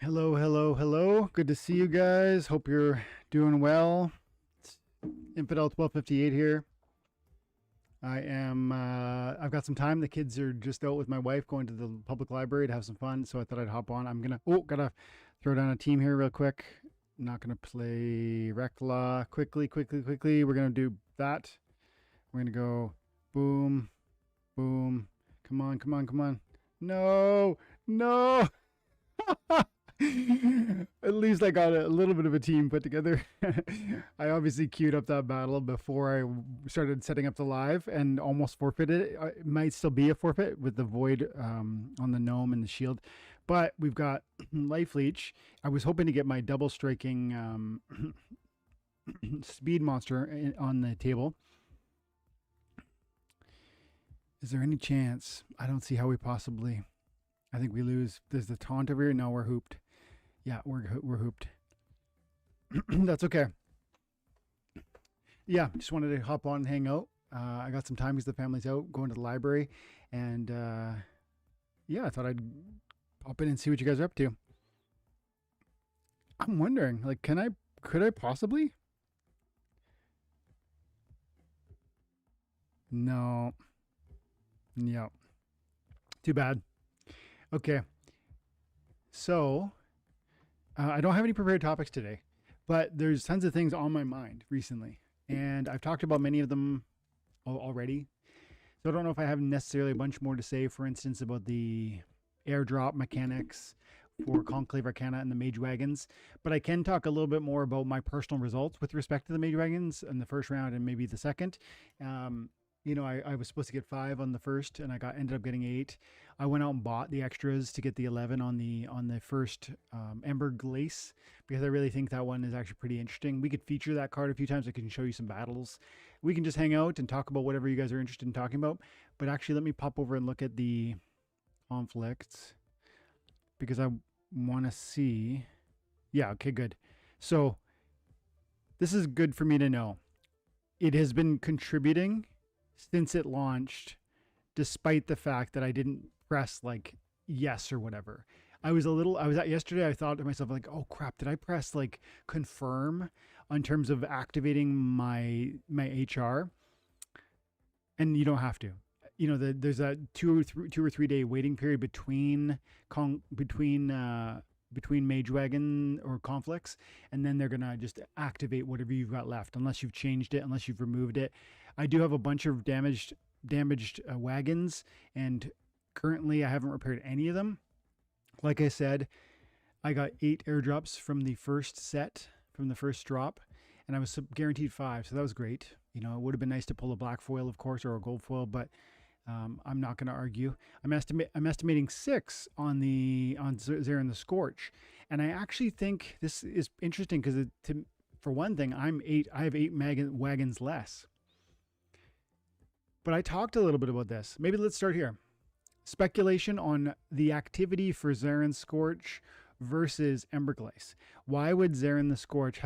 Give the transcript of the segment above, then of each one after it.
Hello, hello, hello. Good to see you guys. Hope you're doing well. It's Infidel 1258 here. I've got some time. The kids are just out with my wife going to the public library to have some fun. So I thought I'd hop on. Gotta throw down a team here real quick. Not gonna play Rekla. Quickly. We're gonna do that. We're gonna go boom, boom. Come on. No, no. At least I got a little bit of a team put together. I obviously queued up that battle before I started setting up the live and almost forfeited it. It might still be a forfeit with the void on the gnome and the shield, but we've got life leech. I was hoping to get my double striking speed monster on the table. Is there any chance? I don't see how we possibly. I think we lose. There's the taunt over here. No, we're hooped. Yeah, we're hooped. That's okay. Yeah, just wanted to hop on and hang out. I got some time because the family's out going to the library, and yeah, I thought I'd pop in and see what you guys are up to. I'm wondering, like, could I possibly? No. Yeah. Too bad. Okay. So I don't have any prepared topics today, but there's tons of things on my mind recently, and I've talked about many of them already. So I don't know if I have necessarily a bunch more to say, for instance, about the airdrop mechanics for Conclave Arcana and the Mage Wagons, but I can talk a little bit more about my personal results with respect to the Mage Wagons in the first round and maybe the second. I was supposed to get 5 on the first, and ended up getting 8. I went out and bought the extras to get the 11 on the first Ember Glace, because I really think that one is actually pretty interesting. We could feature that card a few times. I can show you some battles. We can just hang out and talk about whatever you guys are interested in talking about. But actually, let me pop over and look at the conflicts, because I want to see. Yeah, okay, good. So this is good for me to know. It has been contributing since it launched, despite the fact that I didn't press like yes or whatever. I was at yesterday, I thought to myself, like, oh crap, did I press like confirm on terms of activating my HR? And you don't have to. There's a 2 or 3 day waiting period between Mage Wagon or conflicts, and then they're gonna just activate whatever you've got left, unless you've changed it, unless you've removed it. I do have a bunch of damaged wagons, and currently I haven't repaired any of them. Like I said, I got 8 airdrops from the first set, from the first drop, and I was guaranteed 5, so that was great. It would have been nice to pull a black foil, of course, or a gold foil, but I'm not going to argue. I'm estimating 6 on Zarin the Scorch, and I actually think this is interesting because, for one thing, I have 8 wagons less. But I talked a little bit about this. Maybe let's start here. Speculation on the activity for Zarin Scorch versus Emberglace. Why would Zarin the Scorch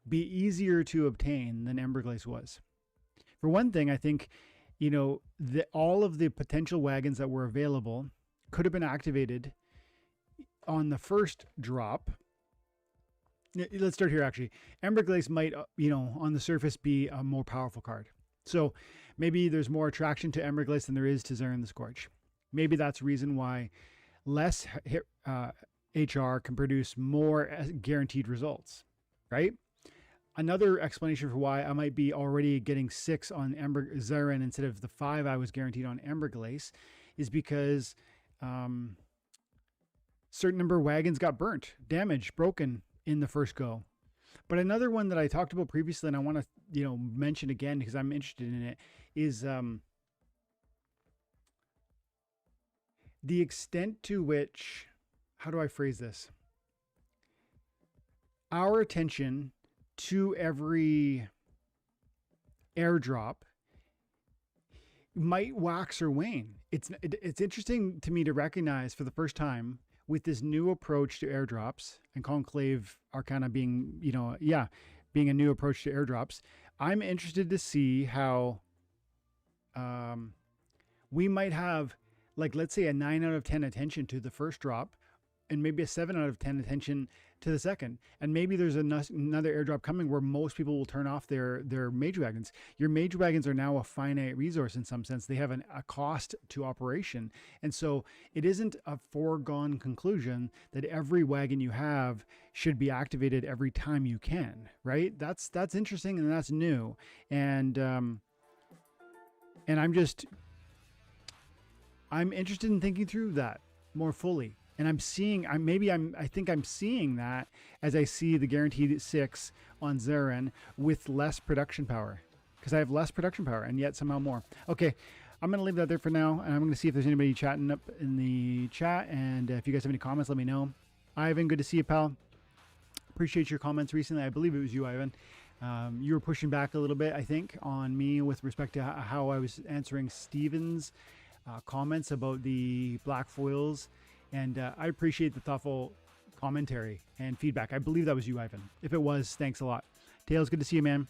be easier to obtain than Emberglace was? For one thing, I think, all of the potential wagons that were available could have been activated on the first drop. Let's start here, actually. Emberglace might, on the surface be a more powerful card. So maybe there's more attraction to Emberglace than there is to Zarin the Scorch. Maybe that's the reason why less HR can produce more guaranteed results, right? Another explanation for why I might be already getting 6 on Zarin instead of the 5 I was guaranteed on Emberglace is because certain number of wagons got burnt, damaged, broken in the first go. But another one that I talked about previously, and I want to mention again because I'm interested in it, is the extent to which, how do I phrase this? Our attention to every airdrop might wax or wane. It's interesting to me to recognize for the first time with this new approach to airdrops and Conclave Arcana being, being a new approach to airdrops. I'm interested to see how we might have, like, let's say a 9 out of 10 attention to the first drop and maybe a 7 out of 10 attention to the second. And maybe there's another airdrop coming where most people will turn off their mage wagons. Your mage wagons are now a finite resource in some sense. They have a cost to operation. And so it isn't a foregone conclusion that every wagon you have should be activated every time you can, right? That's interesting, and that's new. And I'm interested in thinking through that more fully. And I think I'm seeing that as I see the guaranteed 6 on Zarin with less production power, because I have less production power and yet somehow more. Okay, I'm going to leave that there for now, and I'm going to see if there's anybody chatting up in the chat. And if you guys have any comments, let me know. Ivan, good to see you, pal. Appreciate your comments recently. I believe it was you, Ivan. You were pushing back a little bit, I think, on me with respect to how I was answering Steven's comments about the black foils. And I appreciate the thoughtful commentary and feedback. I believe that was you, Ivan. If it was, thanks a lot. Tails, good to see you, man.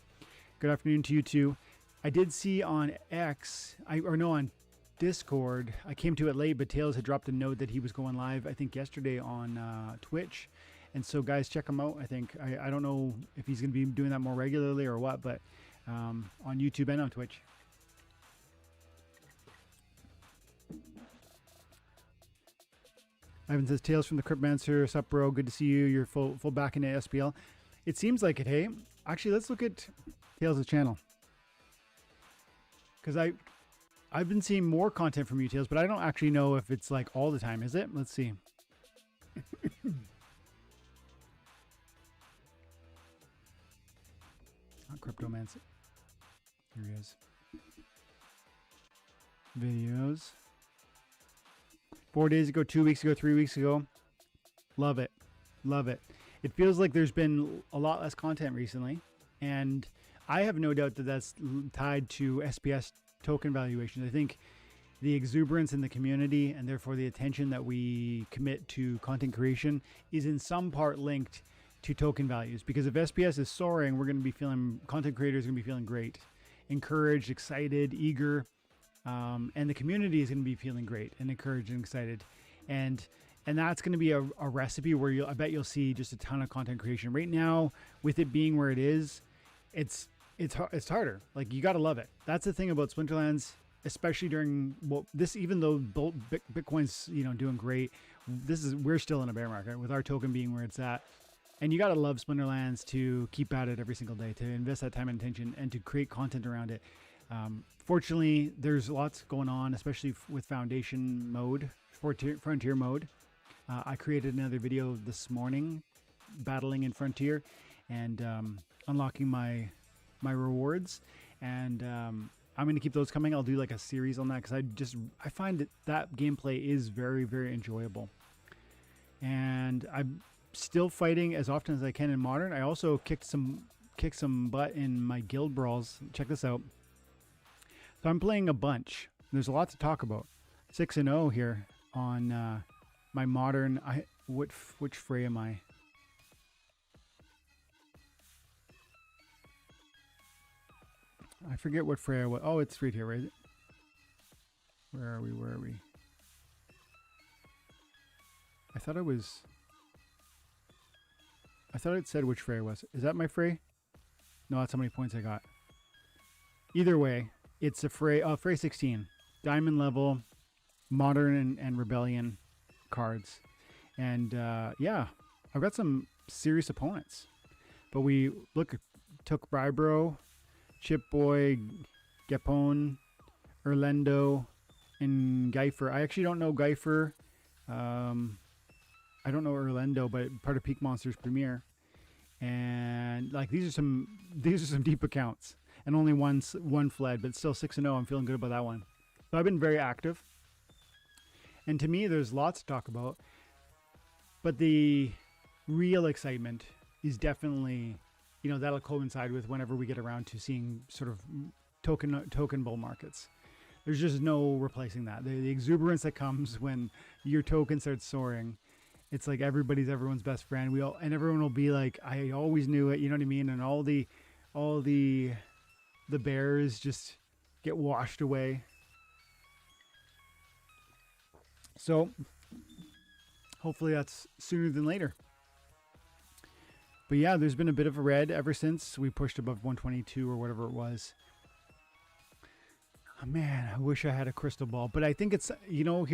Good afternoon to you too. I did see on on Discord, I came to it late, but Tails had dropped a note that he was going live, I think yesterday on Twitch. And so guys, check him out. I think, I don't know if he's going to be doing that more regularly or what, but on YouTube and on Twitch. Ivan says, Tales from the Cryptmancer. Sup, bro? Good to see you. You're full back into SPL. It seems like it, hey? Actually, let's look at Tales' channel. Because I've been seeing more content from you, Tales, but I don't actually know if it's like all the time, is it? Let's see. Not Cryptomancer. Here he is. Videos. 4 days ago, 2 weeks ago, 3 weeks ago. Love it. Love it. It feels like there's been a lot less content recently. And I have no doubt that that's tied to SPS token valuations. I think the exuberance in the community and therefore the attention that we commit to content creation is in some part linked to token values. Because if SPS is soaring, we're going to be feeling, content creators are going to be feeling great, encouraged, excited, eager. And the community is going to be feeling great and encouraged and excited. And that's going to be a recipe where I bet you'll see just a ton of content creation. Right now, with it being where it is, it's harder. Like, you got to love it. That's the thing about Splinterlands, especially during even though Bitcoin's, doing great, we're still in a bear market with our token being where it's at. And you got to love Splinterlands to keep at it every single day, to invest that time and attention and to create content around it. Fortunately, there's lots going on, especially with Foundation mode, Frontier mode. I created another video this morning, battling in Frontier and unlocking my rewards. And I'm going to keep those coming. I'll do like a series on that because I find that gameplay is very, very enjoyable. And I'm still fighting as often as I can in Modern. I also kicked some butt in my guild brawls. Check this out. So I'm playing a bunch. There's a lot to talk about. 6-0 here on my Modern. Which fray am I? I forget what fray I was. Oh, it's right here, right? Where are we? I thought it said which fray I was. Is that my fray? No, that's how many points I got. Either way, it's a fray. Oh, fray 16. Diamond level, Modern and Rebellion cards. And yeah, I've got some serious opponents. But we took Brybro, Chipboy, Gapone, Erlendo, and Geifer. I actually don't know Geifer. I don't know Erlendo, but part of Peak Monsters Premier. And like these are some deep accounts. And only one fled, but still 6-0. I'm feeling good about that one. So I've been very active. And to me, there's lots to talk about. But the real excitement is definitely, that'll coincide with whenever we get around to seeing sort of token bull markets. There's just no replacing that. The exuberance that comes when your token starts soaring. It's like everyone's best friend. And everyone will be like, I always knew it. You know what I mean? And all the bears just get washed away. So hopefully that's sooner than later. But yeah, there's been a bit of a red ever since we pushed above 122 or whatever it was. Oh, man, I wish I had a crystal ball. But I think it's, here are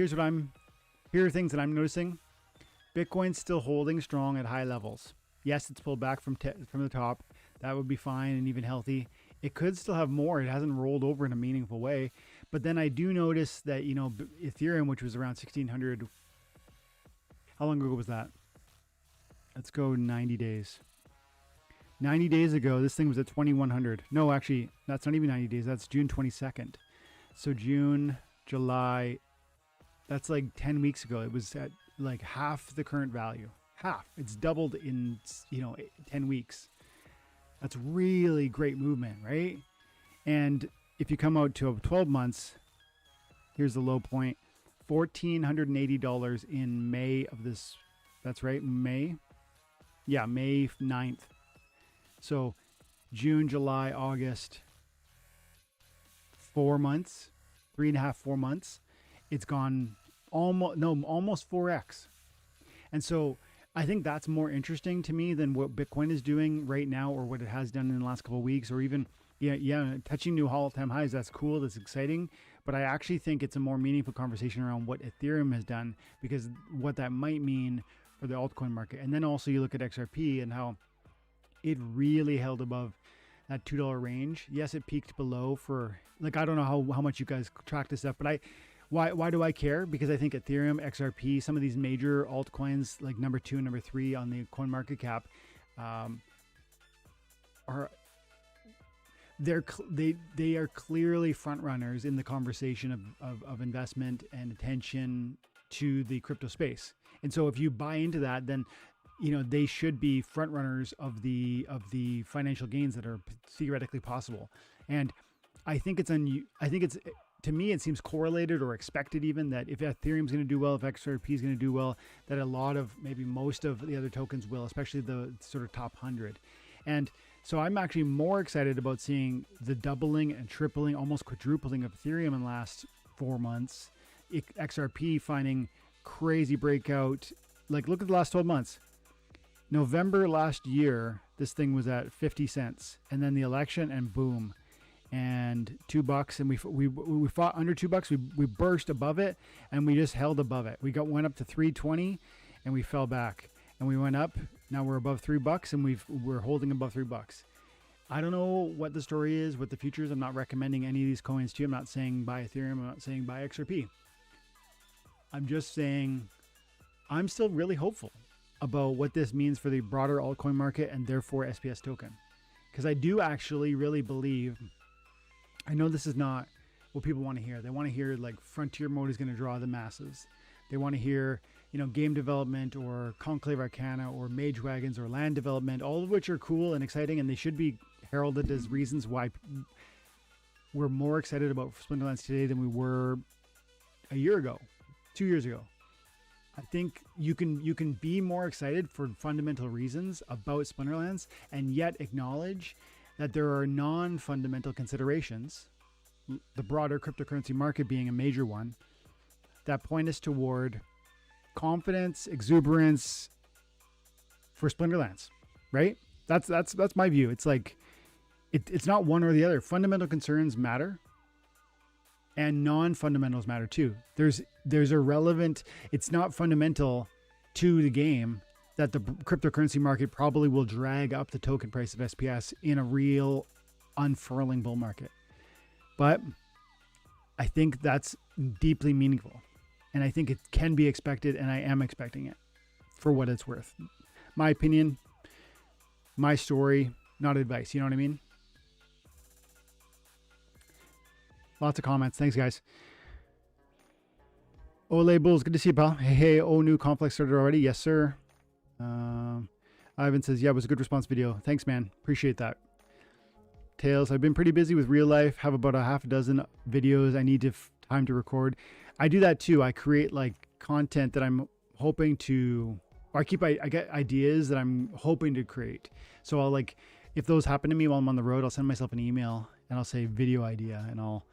things that I'm noticing. Bitcoin's still holding strong at high levels. Yes, it's pulled back from the top. That would be fine and even healthy. It could still have more. It hasn't rolled over in a meaningful way. But then I do notice that, Ethereum, which was around 1600, how long ago was that? Let's go 90 days. 90 days ago, this thing was at 2100. No, actually, that's not even 90 days. That's June 22nd. So June, July, that's like 10 weeks ago. It was at like half the current value. Half. It's doubled in, 10 weeks. That's really great movement, right? And if you come out to 12 months, here's the low point. $1,480 in May of this. That's right, May. Yeah, May 9th. So June, July, August, 4 months, 3.5, 4 months. It's gone almost 4x. And so I think that's more interesting to me than what Bitcoin is doing right now or what it has done in the last couple of weeks, or even, touching new all-time highs. That's cool. That's exciting. But I actually think it's a more meaningful conversation around what Ethereum has done, because what that might mean for the altcoin market. And then also you look at XRP and how it really held above that $2 range. Yes, it peaked below for, I don't know how much you guys track this stuff, but why do I care? Because I think Ethereum, XRP, some of these major altcoins like number 2 and number 3 on the coin market cap they are clearly front runners in the conversation of investment and attention to the crypto space. And so if you buy into that, then they should be front runners of the financial gains that are theoretically possible. And I think to me, it seems correlated or expected even that if Ethereum's going to do well, if XRP is going to do well, that maybe most of the other tokens will, especially the sort of top 100. And so I'm actually more excited about seeing the doubling and tripling, almost quadrupling of Ethereum in the last 4 months. XRP finding crazy breakout. Look at the last 12 months. November last year, this thing was at 50 cents, and then the election, and boom, and $2, and we fought under $2. We burst above it, and we just held above it. Went up to 320, and we fell back, and we went up. Now we're above $3, and we're holding above $3. I don't know what the story is, what the future is. I'm not recommending any of these coins to you. I'm not saying buy Ethereum. I'm not saying buy XRP. I'm just saying I'm still really hopeful about what this means for the broader altcoin market and therefore SPS token. Because I do actually really believe, I know this is not what people want to hear. They want to hear frontier mode is going to draw the masses. They want to hear, game development or Conclave Arcana or Mage Wagons or land development, all of which are cool and exciting, and they should be heralded as reasons why we're more excited about Splinterlands today than we were a year ago, 2 years ago. I think you can be more excited for fundamental reasons about Splinterlands and yet acknowledge that there are non-fundamental considerations, the broader cryptocurrency market being a major one, that point us toward confidence, exuberance for Splinterlands, right? That's my view. It's it's not one or the other. Fundamental concerns matter, and non-fundamentals matter too. There's a relevant, it's not fundamental to the game that the cryptocurrency market probably will drag up the token price of SPS in a real unfurling bull market. But I think that's deeply meaningful. And I think it can be expected, and I am expecting it for what it's worth. My opinion, my story, not advice. You know what I mean? Lots of comments. Thanks, guys. Ole Bulls, good to see you, pal. Hey, new complex started already. Yes, sir. Ivan says, yeah, it was a good response video. Thanks, man. Appreciate that. Tails, I've been pretty busy with real life. Have about a half a dozen videos I need time to record. I do that too. I create content that I'm hoping to, or I get ideas that I'm hoping to create. So I'll if those happen to me while I'm on the road, I'll send myself an email and I'll say video idea, and I'll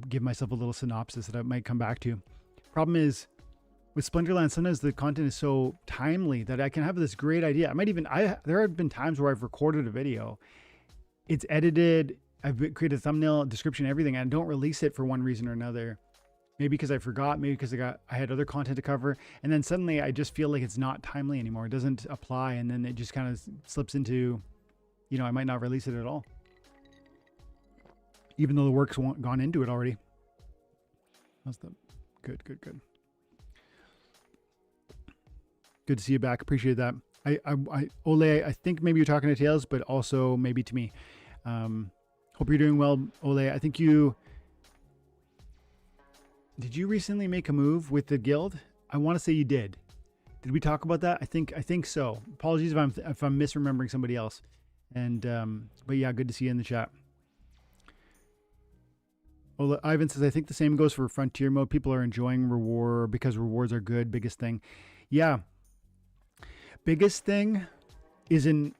give myself a little synopsis that I might come back to. Problem is, with Splinterlands, sometimes the content is so timely that I can have this great idea. There have been times where I've recorded a video, it's edited, I've created a thumbnail, description, everything, and I don't release it for one reason or another. Maybe because I forgot, maybe because I had other content to cover, and then suddenly I just feel like it's not timely anymore. It doesn't apply, and then it just kind of slips into, I might not release it at all, even though the work's gone into it already. How's the good? Good to see you back. Appreciate that. Ole, I think maybe you're talking to Tails, but also maybe to me. Hope you're doing well, Ole. I think did you recently make a move with the guild? I want to say you did. Did we talk about that? I think so. Apologies if I'm misremembering somebody else. And but yeah, good to see you in the chat. Well, Ivan says, I think the same goes for Frontier mode. People are enjoying reward because rewards are good. Biggest thing. Yeah. Biggest thing is a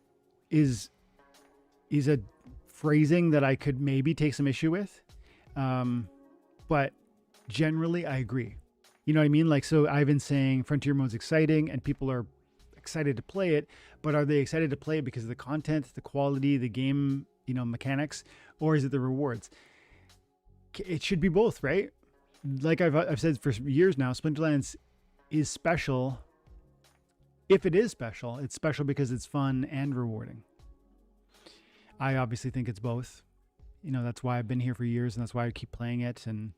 phrasing that I could maybe take some issue with. But generally I agree. You know what I mean? Like, so Ivan's saying Frontier mode's exciting and people are excited to play it, but are they excited to play it because of the content, the quality, the game, mechanics, or is it the rewards? It should be both, right? Like I've said for years now, Splinterlands is special. If it is special, it's special because it's fun and rewarding. I obviously think it's both. That's why I've been here for years, and that's why I keep playing it. And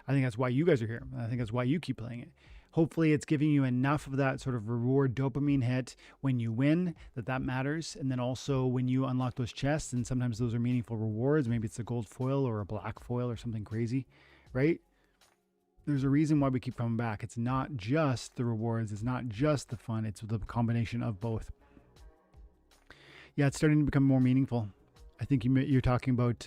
I think that's why you guys are here. I think that's why you keep playing it. Hopefully it's giving you enough of that sort of reward dopamine hit when you win, that matters. And then also when you unlock those chests, and sometimes those are meaningful rewards. Maybe it's a gold foil or a black foil or something crazy, right? There's a reason why we keep coming back. It's not just the rewards. It's not just the fun. It's the combination of both. Yeah, it's starting to become more meaningful. I think you're talking about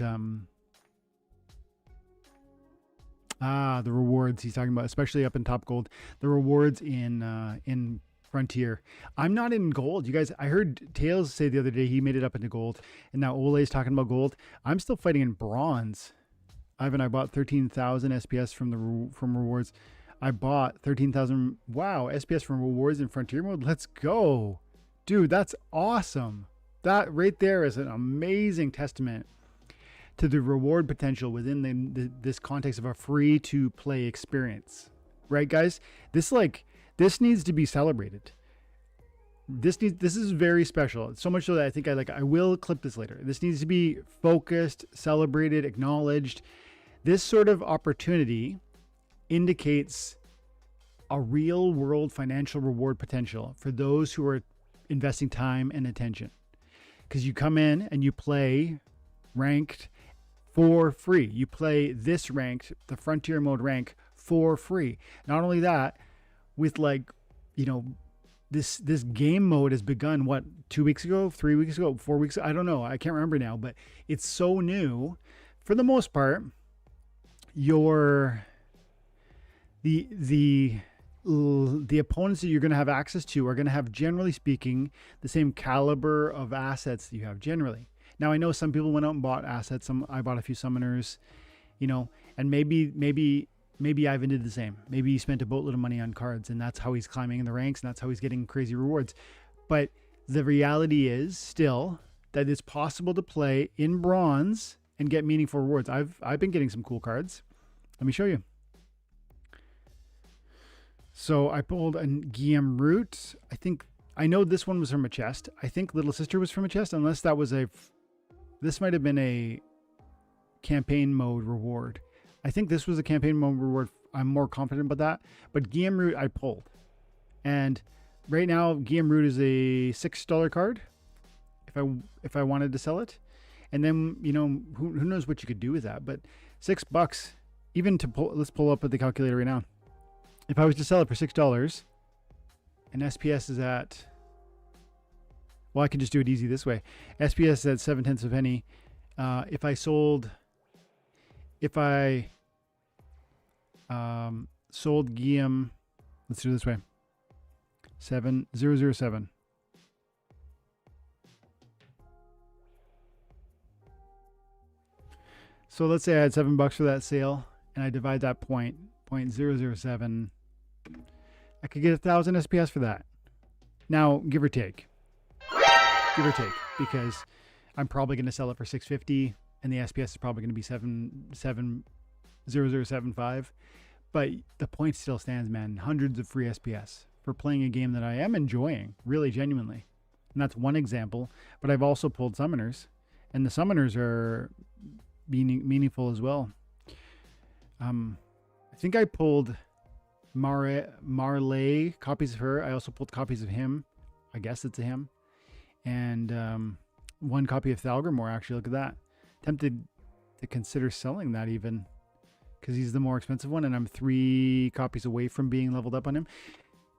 the rewards he's talking about, especially up in Top Gold. The rewards in Frontier. I'm not in gold. You guys, I heard Tails say the other day he made it up into gold, and now Ole's talking about gold. I'm still fighting in bronze. Ivan, I bought 13,000 SPS from rewards. I bought 13,000. Wow, SPS from rewards in Frontier mode. Let's go, dude. That's awesome. That right there is an amazing testament to the reward potential within this context of a free to play experience, right, guys? This needs to be celebrated. This is very special. So much so that I think I will clip this later. This needs to be focused, celebrated, acknowledged. This sort of opportunity indicates a real world financial reward potential for those who are investing time and attention. Because you come in and you play ranked for free. You play this ranked, the Frontier mode rank, for free. Not only that, with this game mode has begun, 2 weeks ago, 3 weeks ago, 4 weeks ago? I don't know. I can't remember now, but it's so new. For the most part, the opponents that you're going to have access to are going to have, generally speaking, the same caliber of assets that you have generally. Now, I know some people went out and bought assets. I bought a few summoners, and maybe Ivan did the same. Maybe he spent a boatload of money on cards, and that's how he's climbing in the ranks, and that's how he's getting crazy rewards. But the reality is still that it's possible to play in bronze and get meaningful rewards. I've been getting some cool cards. Let me show you. So I pulled a Guillaume Root. I know this one was from a chest. I think Little Sister was from a chest, unless that was this might have been a campaign mode reward. I think this was a campaign mode reward. I'm more confident about that. But Guillaume Root I pulled. And right now, Guillaume Root is a $6 card if I wanted to sell it. And then, who knows what you could do with that. But $6, even to pull, let's pull up at the calculator right now. If I was to sell it for $6, and SPS is at, well, I can just do it easy this way. SPS is at 0.7 of a penny. If I sold Guillaume, let's do it this way. 7,007. So let's say I had $7 for that sale, and I divide that 0.007 I could get 1,000 SPS for that. Now, give or take, because I'm probably going to sell it for 650, and the SPS is probably going to be 70075. But the point still stands, man. Hundreds of free SPS for playing a game that I am enjoying, really genuinely. And that's one example. But I've also pulled summoners, and the summoners are meaningful as well. I think I pulled Marley, copies of her. I also pulled copies of him. I guess it's a him. And one copy of Thalgrimor, actually. Look at that. Tempted to consider selling that even, because he's the more expensive one, and I'm 3 copies away from being leveled up on him.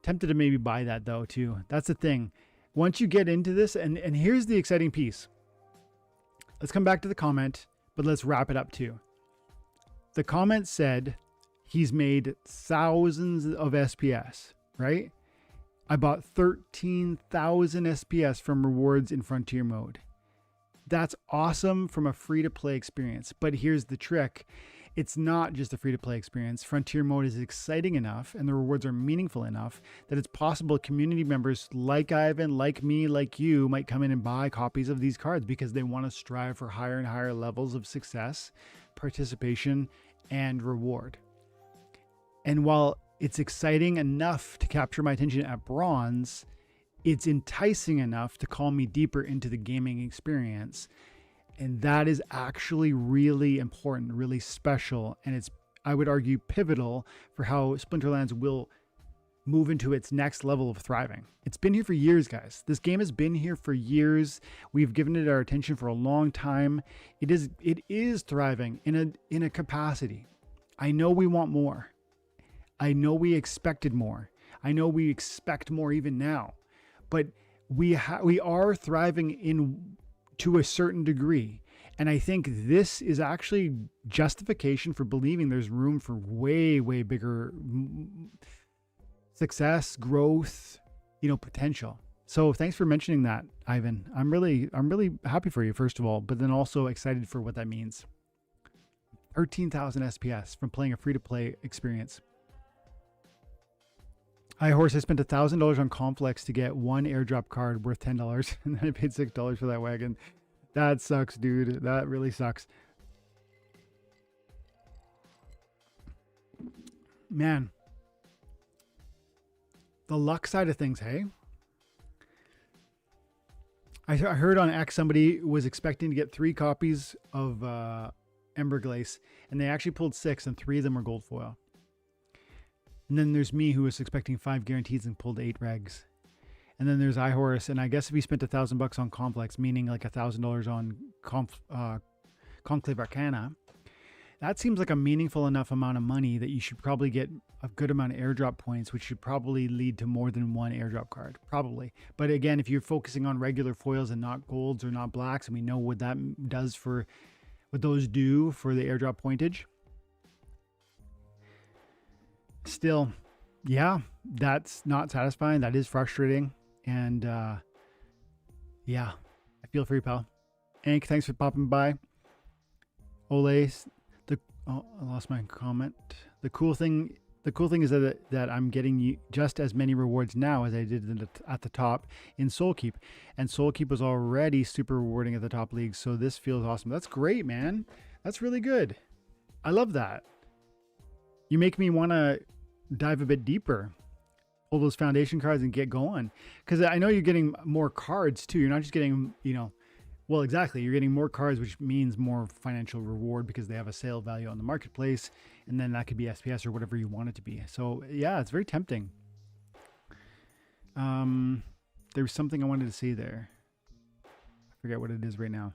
Tempted to maybe buy that, though, too. That's the thing. Once you get into this, and here's the exciting piece. Let's come back to the comment, but let's wrap it up, too. The comment said he's made thousands of SPS, right? I bought 13,000 SPS from rewards in Frontier mode. That's awesome from a free-to-play experience. But here's the trick. It's not just a free-to-play experience. Frontier mode is exciting enough and the rewards are meaningful enough that it's possible community members like Ivan, like me, like you might come in and buy copies of these cards because they want to strive for higher and higher levels of success, participation, and reward. And while it's exciting enough to capture my attention at bronze, it's enticing enough to call me deeper into the gaming experience. And that is actually really important, really special. And it's, I would argue, pivotal for how Splinterlands will move into its next level of thriving. It's been here for years, guys. This game has been here for years. We've given it our attention for a long time. It is thriving in a capacity. I know we want more. I know we expected more. I know we expect more even now. But we are thriving to a certain degree. And I think this is actually justification for believing there's room for way, way bigger success, growth, potential. So thanks for mentioning that, Ivan. I'm really happy for you, first of all, but then also excited for what that means. 13,000 SPS from playing a free-to-play experience. I spent $1,000 on Complex to get one airdrop card worth $10, and then I paid $6 for that wagon. That sucks, dude. That really sucks. Man. The luck side of things, hey? I heard on X somebody was expecting to get 3 copies of Emberglace, and they actually pulled 6, and 3 of them were gold foil. And then there's me, who was expecting 5 guarantees and pulled 8 regs. And then there's iHorse, and I guess if he spent $1,000 on Complex, meaning like $1,000 on Conclave Arcana, that seems like a meaningful enough amount of money that you should probably get a good amount of airdrop points, which should probably lead to more than one airdrop card, probably. But again, if you're focusing on regular foils and not golds or not blacks, and we know what that does for, what those do for the airdrop pointage. Still, yeah, that's not satisfying. That is frustrating. And yeah, I feel for you, pal. Ank, thanks for popping by. Ole, I lost my comment. The cool thing is that I'm getting just as many rewards now as I did at the top in Soulkeep. And Soulkeep was already super rewarding at the top leagues, so this feels awesome. That's great, man. That's really good. I love that. You make me want to dive a bit deeper, pull those foundation cards and get going. Because I know you're getting more cards too. You're not just getting, well, exactly. You're getting more cards, which means more financial reward because they have a sale value on the marketplace. And then that could be SPS or whatever you want it to be. So yeah, it's very tempting. There was something I wanted to say there. I forget what it is right now.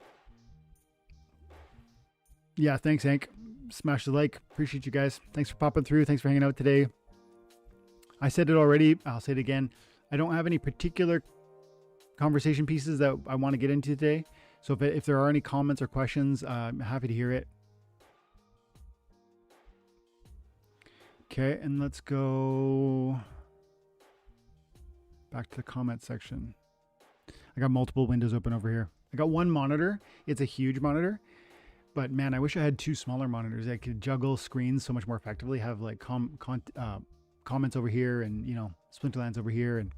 Yeah, thanks, Hank. Smash the like. Appreciate you guys. Thanks for popping through. Thanks for hanging out today. I said it already. I'll say it again. I don't have any particular conversation pieces that I want to get into today. So if there are any comments or questions, I'm happy to hear it. Okay, and let's go back to the comment section. I got multiple windows open over here. I got one monitor. It's a huge monitor. But man, I wish I had 2 smaller monitors. I could juggle screens so much more effectively, have like comments over here, and Splinterlands over here, and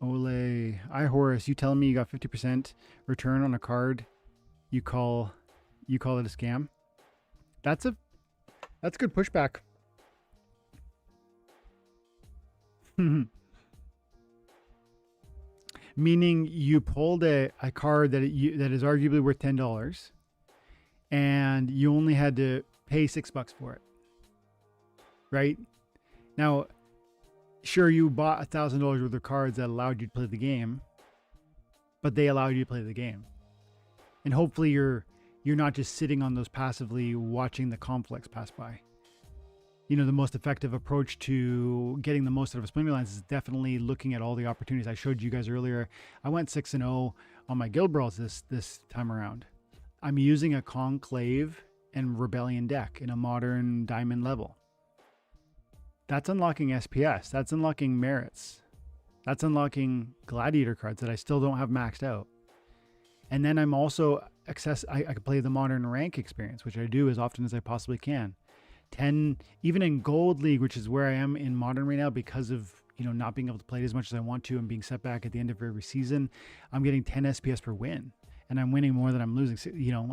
Ole, Horace, you telling me you got 50% return on a card? You call it a scam? That's good pushback. Meaning you pulled a card that is arguably worth $10, and you only had to pay $6 for it, right? Now, sure, you bought $1,000 worth of cards that allowed you to play the game, but they allowed you to play the game, and hopefully you're not just sitting on those passively watching the conflicts pass by. The most effective approach to getting the most out of Splinterlands is definitely looking at all the opportunities. I showed you guys earlier. I went 6-0 on my Guild Brawls this time around. I'm using a Conclave and Rebellion deck in a modern Diamond level. That's unlocking SPS. That's unlocking merits. That's unlocking Gladiator cards that I still don't have maxed out. And then I'm also I can play the modern rank experience, which I do as often as I possibly can. 10, even in Gold League, which is where I am in Modern right now because of not being able to play it as much as I want to and being set back at the end of every season, I'm getting 10 SPS per win, and I'm winning more than I'm losing.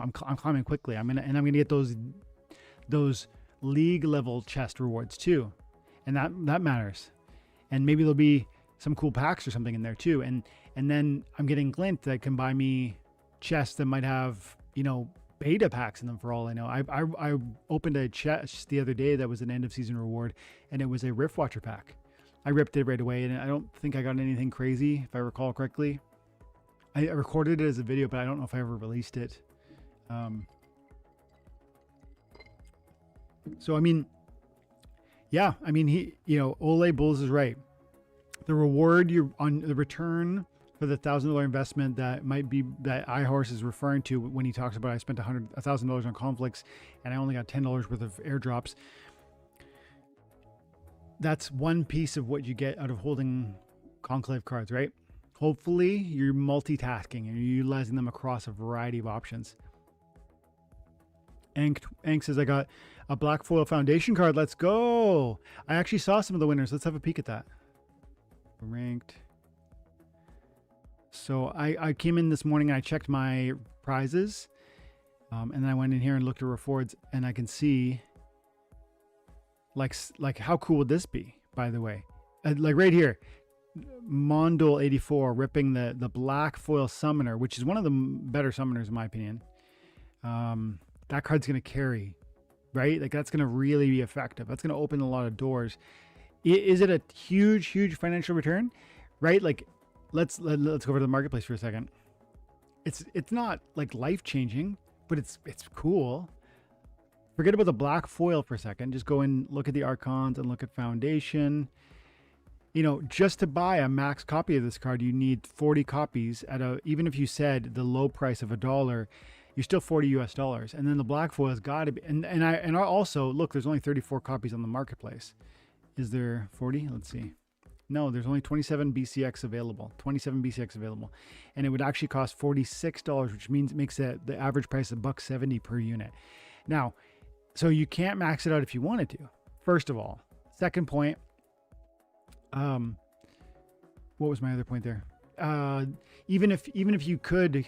I'm climbing quickly. I'm gonna get those league level chest rewards too, and that matters. And maybe there'll be some cool packs or something in there too. And then I'm getting glint that can buy me chests that might have beta packs in them for all I know. I opened a chest the other day that was an end of season reward, and it was a Rift Watcher pack. I ripped it right away, and I don't think I got anything crazy, if I recall correctly. I recorded it as a video, but I don't know if I ever released it. So I mean, yeah, I mean Ole Bulls is right. The reward you're on the return for the $1,000 investment that iHorse is referring to when he talks about I spent $1,000 on conflicts and I only got $10 worth of airdrops. That's one piece of what you get out of holding Conclave cards, right? Hopefully you're multitasking and you're utilizing them across a variety of options. Ank says, I got a Black Foil Foundation card. Let's go. I actually saw some of the winners. Let's have a peek at that. Ranked. So I came in this morning and I checked my prizes, and then I went in here and looked at rewards, and I can see like how cool would this be, by the way? Like right here, Mondol 84 ripping the Black Foil Summoner, which is one of the better summoners in my opinion. That card's going to carry, right? Like that's going to really be effective. That's going to open a lot of doors. Is it a huge financial return, right? Like let's go over to the marketplace for a second. It's not like life-changing, but it's cool. Forget about the black foil for a second. Just go and look at the Archons and look at Foundation. Just to buy a max copy of this card, you need 40 copies even if you said the low price of $1, you're still $40 US. And then the black foil has got to be, and I also look, there's only 34 copies on the marketplace. Is there 40? Let's see. No, there's only 27 BCX available. 27 BCX available, and it would actually cost $46, which makes the average price $1.70 per unit. Now, so you can't max it out if you wanted to. First of all, second point. What was my other point there? Even if you could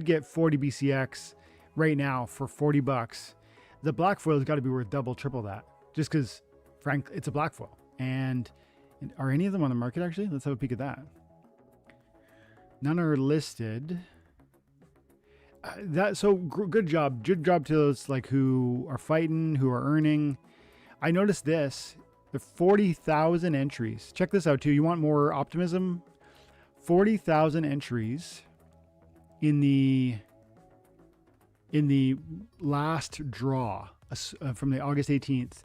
get 40 BCX right now for $40, the black foil has got to be worth double, triple that. Just because, frankly, it's a black foil. And are any of them on the market actually? Let's have a peek at that. None are listed. Good job to those who are fighting, who are earning. I noticed this. The 40,000 entries. Check this out too. You want more optimism? 40,000 entries in the last draw from the August 18th.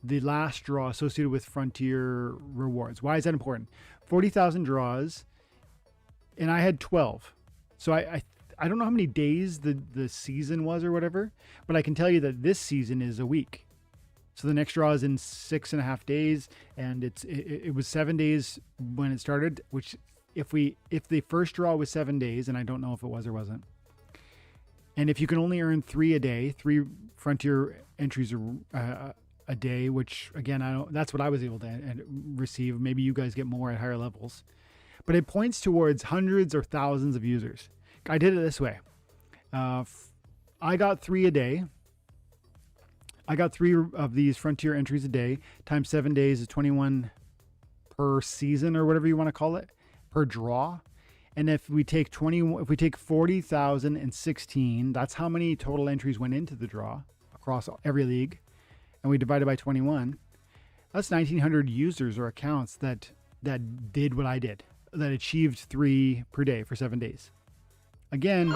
The last draw associated with Frontier rewards. Why is that important? 40,000 draws, and I had 12. So I don't know how many days the season was or whatever, but I can tell you that this season is a week. So the next draw is in 6.5 days, and it was 7 days when it started. Which if the first draw was 7 days, and I don't know if it was or wasn't, And if you can only earn 3 a day, 3 Frontier entries a day, which again, I don't, that's what I was able to receive. Maybe you guys get more at higher levels, but it points towards hundreds or thousands of users. I did it this way. I got 3 a day. I got 3 of these Frontier entries a day times 7 days is 21 per season or whatever you want to call it, per draw. And if we take 40,016, that's how many total entries went into the draw across every league, and we divide it by 21. That's 1,900 users or accounts that did what I did, that achieved 3 per day for 7 days. Again,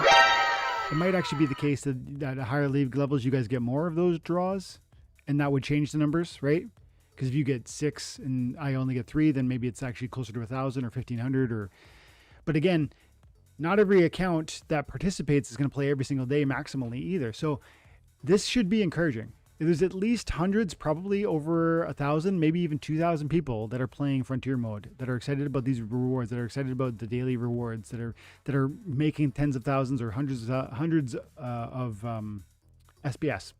it might actually be the case that at higher league levels, you guys get more of those draws, and that would change the numbers, right? Because if you get 6 and I only get 3, then maybe it's actually closer to 1,000 or 1,500 or. But again, not every account that participates is going to play every single day maximally either. So this should be encouraging. There's at least hundreds, probably over 1,000, maybe even 2,000 people that are playing Frontier mode, that are excited about these rewards, that are excited about the daily rewards, that are making tens of thousands or hundreds of SPS.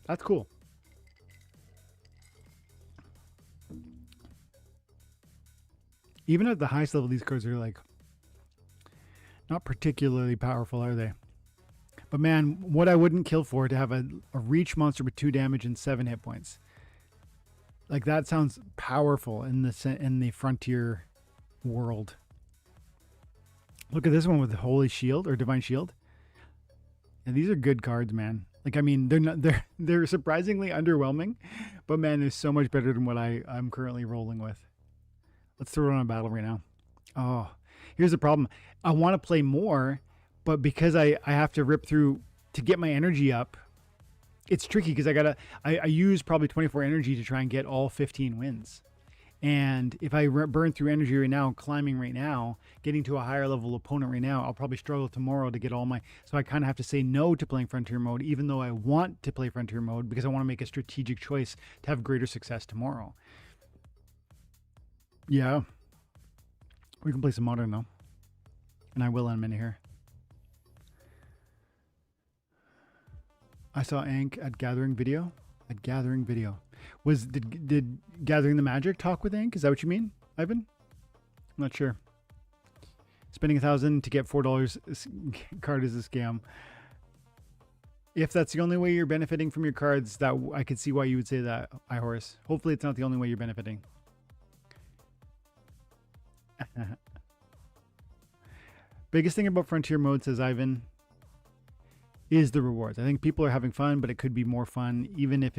That's cool. Even at the highest level, these cards are like not particularly powerful, are they? But man, what I wouldn't kill for to have a reach monster with 2 damage and 7 hit points. Like that sounds powerful in the Frontier world. Look at this one with the Holy Shield or Divine Shield. And these are good cards, man. Like, I mean, they're surprisingly underwhelming, but man, they're so much better than what I'm currently rolling with. Let's throw it on a battle right now. Oh, here's the problem. I want to play more, but because I have to rip through to get my energy up, it's tricky because I use probably 24 energy to try and get all 15 wins. And if I burn through energy right now, climbing right now, getting to a higher level opponent right now, I'll probably struggle tomorrow to get all my. So I kind of have to say no to playing Frontier mode, even though I want to play Frontier mode because I want to make a strategic choice to have greater success tomorrow. Yeah. We can play some modern though. And I will in a minute here. I saw Ank at Gathering Video. At Gathering Video. Did Gathering the Magic talk with Ank? Is that what you mean, Ivan? I'm not sure. Spending 1,000 to get $4 card is a scam. If that's the only way you're benefiting from your cards, that I could see why you would say that, iHorse. Hopefully it's not the only way you're benefiting. Biggest thing about Frontier mode, says Ivan, is the rewards. I think people are having fun, but it could be more fun even if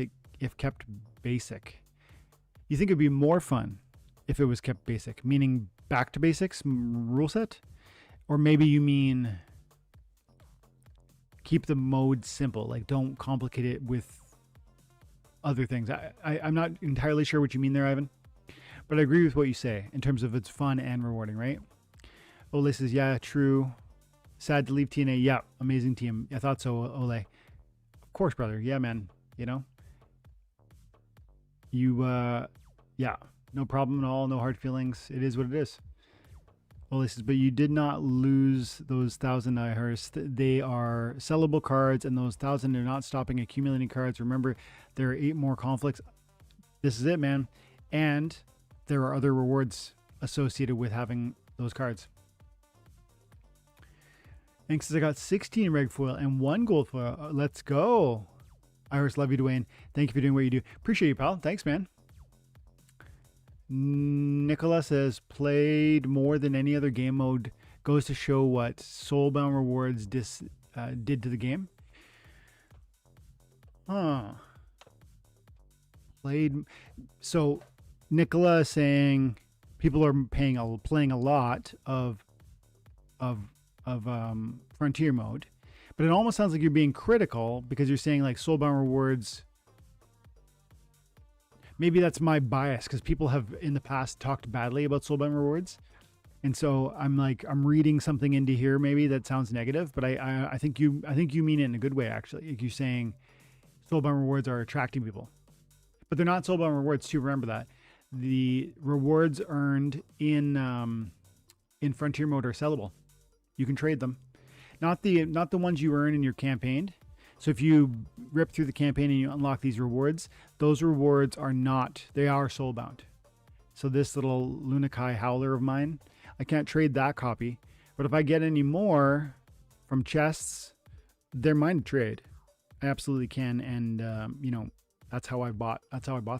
kept basic. You think it'd be more fun if it was kept basic, meaning back to basics rule set? Or maybe you mean keep the mode simple, like don't complicate it with other things. I'm not entirely sure what you mean there, Ivan, but I agree with what you say in terms of it's fun and rewarding, right? Ole says, yeah, true. Sad to leave TNA. Yeah, amazing team. I thought so, Ole. Of course, brother. Yeah, man. You know? Yeah, no problem at all. No hard feelings. It is what it is. Ole says, but you did not lose those 1,000 iHearst. They are sellable cards, and those 1,000 are not stopping accumulating cards. Remember, there are 8 more conflicts. This is it, man. And there are other rewards associated with having those cards. Thanks, says I got 16 reg foil and 1 gold foil. Let's go. Iris, love you, Dwayne. Thank you for doing what you do. Appreciate you, pal. Thanks, man. Nicola says, played more than any other game mode. Goes to show what Soulbound rewards did to the game. Huh. Played. So Nicola is saying people are playing a lot of Frontier mode, but it almost sounds like you're being critical because you're saying like Soulbound rewards. Maybe that's my bias because people have in the past talked badly about Soulbound rewards, and so I'm reading something into here maybe that sounds negative, but I think you mean it in a good way actually. Like you're saying Soulbound rewards are attracting people, but they're not Soulbound rewards too. Remember that the rewards earned in Frontier mode are sellable. You can trade them. not the ones you earn in your campaign. So if you rip through the campaign and you unlock these rewards, those rewards are not, they are soulbound. So this little Lunakai Howler of mine, I can't trade that copy. But if I get any more from chests, they're mine to trade. I absolutely can. And, that's how I bought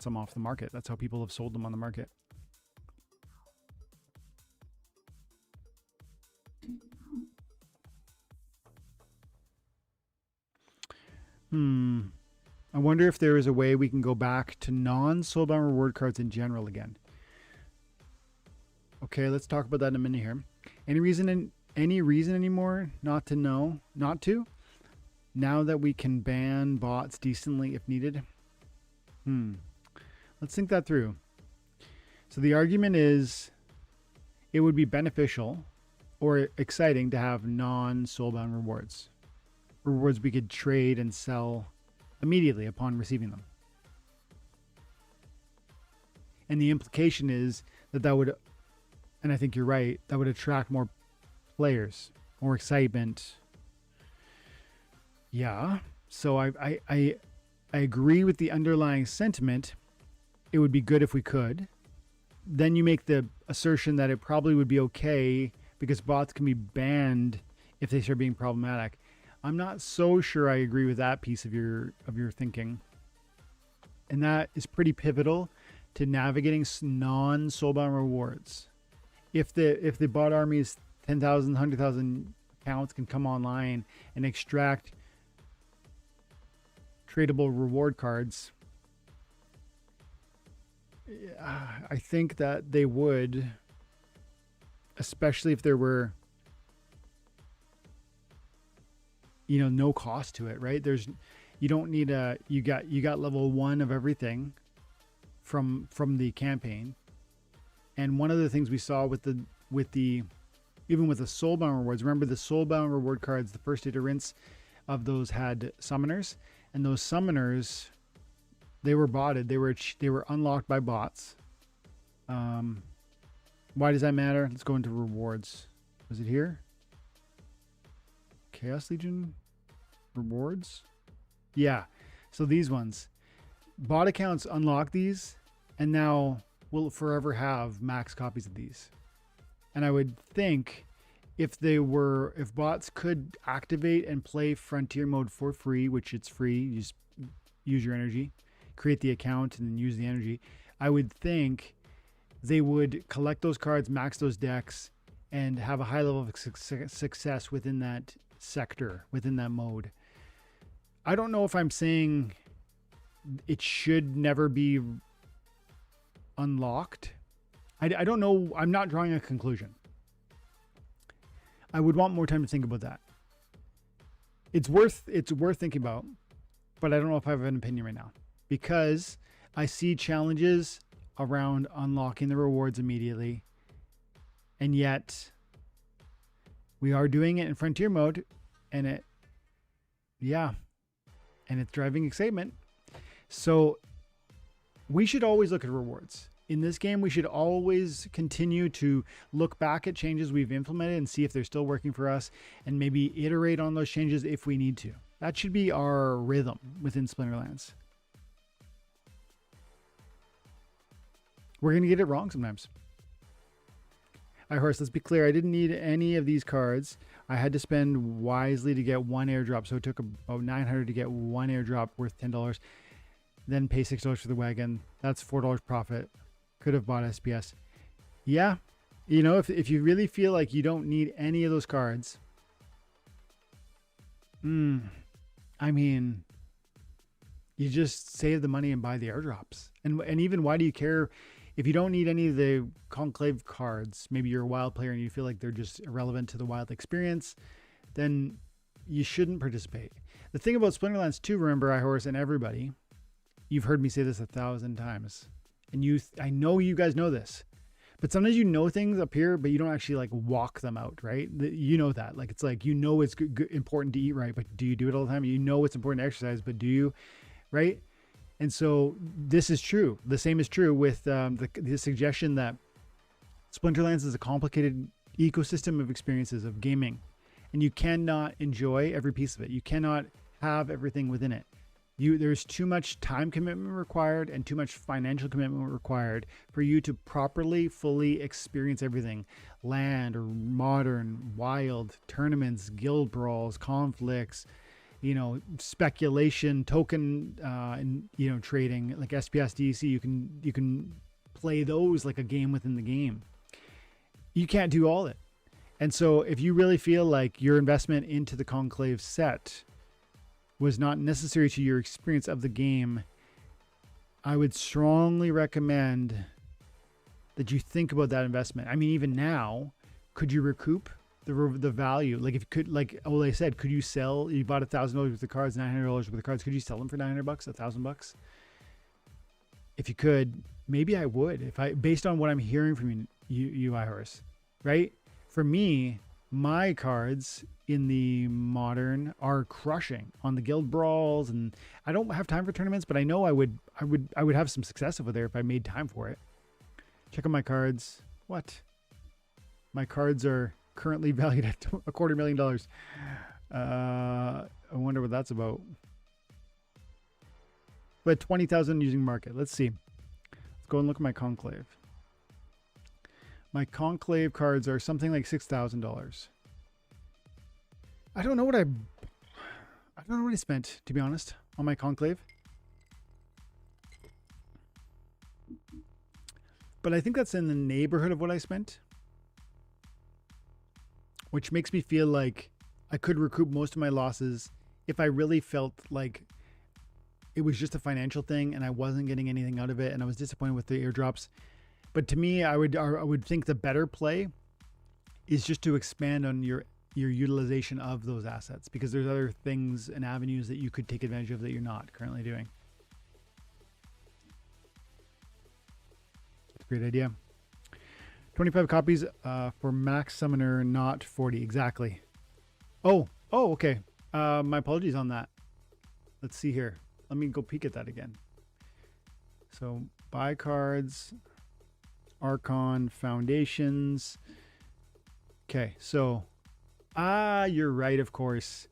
some off the market. That's how people have sold them on the market. I wonder if there is a way we can go back to non-soulbound reward cards in general again. Okay, let's talk about that in a minute here. Any reason anymore not to? Now that we can ban bots decently if needed? Let's think that through. So the argument is it would be beneficial or exciting to have non-soulbound rewards. Rewards we could trade and sell immediately upon receiving them. And the implication is that would, and I think you're right, that would attract more players, more excitement. Yeah. So I agree with the underlying sentiment. It would be good if we could. Then you make the assertion that it probably would be okay because bots can be banned if they start being problematic. I'm not so sure I agree with that piece of your thinking. And that is pretty pivotal to navigating non-soulbound rewards. If the bot army's 10,000, 100,000 accounts can come online and extract tradable reward cards, I think that they would, especially if there were, no cost to it, right? You don't need you got level 1 of everything from the campaign. And one of the things we saw with the even with the soulbound rewards, remember the soulbound reward cards, the first iterants of those had summoners, and those summoners, they were botted. They were unlocked by bots. Why does that matter? Let's go into rewards. Was it here? Chaos Legion rewards? Yeah. So these ones. Bot accounts unlock these and now will forever have max copies of these. And I would think if bots could activate and play Frontier mode for free, which it's free, you just use your energy, create the account and then use the energy. I would think they would collect those cards, max those decks, and have a high level of success within that sector, within that mode. I don't know if I'm saying it should never be unlocked. I don't know. I'm not drawing a conclusion. I would want more time to think about that. It's worth thinking about, but I don't know if I have an opinion right now because I see challenges around unlocking the rewards immediately, and yet we are doing it in Frontier mode, and it's driving excitement. So we should always look at rewards. In this game, we should always continue to look back at changes we've implemented and see if they're still working for us, and maybe iterate on those changes if we need to. That should be our rhythm within Splinterlands. We're going to get it wrong sometimes. All right, Horse, let's be clear. I didn't need any of these cards. I had to spend wisely to get one airdrop. So it took about 900 to get one airdrop worth $10. Then pay $6 for the wagon. That's $4 profit. Could have bought SPS. Yeah. If you really feel like you don't need any of those cards. I mean, you just save the money and buy the airdrops. And even why do you care? If you don't need any of the Conclave cards, maybe you're a wild player and you feel like they're just irrelevant to the wild experience, then you shouldn't participate. The thing about Splinterlands 2, remember, iHorse and everybody, you've heard me say this 1,000 times, and I know you guys know this, but sometimes you know things up here, but you don't actually like walk them out, right? You know that. Like, it's like, it's important to eat right, but do you do it all the time? You know it's important to exercise, but do you, right? And so this is true. The same is true with the suggestion that Splinterlands is a complicated ecosystem of experiences of gaming. and you cannot enjoy every piece of it. You cannot have everything within it. There's too much time commitment required and too much financial commitment required for you to properly, fully experience everything. Land or modern, wild, tournaments, guild brawls, conflicts, speculation, token, and trading like SPS, DC. You can play those like a game within the game. You can't do all of it. And so if you really feel like your investment into the Conclave set was not necessary to your experience of the game, I would strongly recommend that you think about that investment. I mean, even now, could you recoup the value? Like if you could, like Ole said, could you sell, you bought $1,000 worth of cards, $900 worth of cards, could you sell them for $900, $1,000? If you could, maybe I would, based on what I'm hearing from you iHorse, right? For me, my cards in the modern are crushing on the guild brawls, and I don't have time for tournaments, but I know I would have some success over there if I made time for it. Check out my cards. What? My cards are currently valued at $250,000. I wonder what that's about. But 20,000 using market. Let's see. Let's go and look at my Conclave. My Conclave cards are something like $6,000. I don't know what I spent, to be honest, on my Conclave. But I think that's in the neighborhood of what I spent, which makes me feel like I could recoup most of my losses if I really felt like it was just a financial thing and I wasn't getting anything out of it and I was disappointed with the airdrops. But to me, I would think the better play is just to expand on your utilization of those assets, because there's other things and avenues that you could take advantage of that you're not currently doing. That's a great idea. 25 copies for max summoner, not 40. Exactly. Oh, okay. My apologies on that. Let's see here. Let me go peek at that again. So buy cards, Archon, foundations. Okay, so you're right, of course,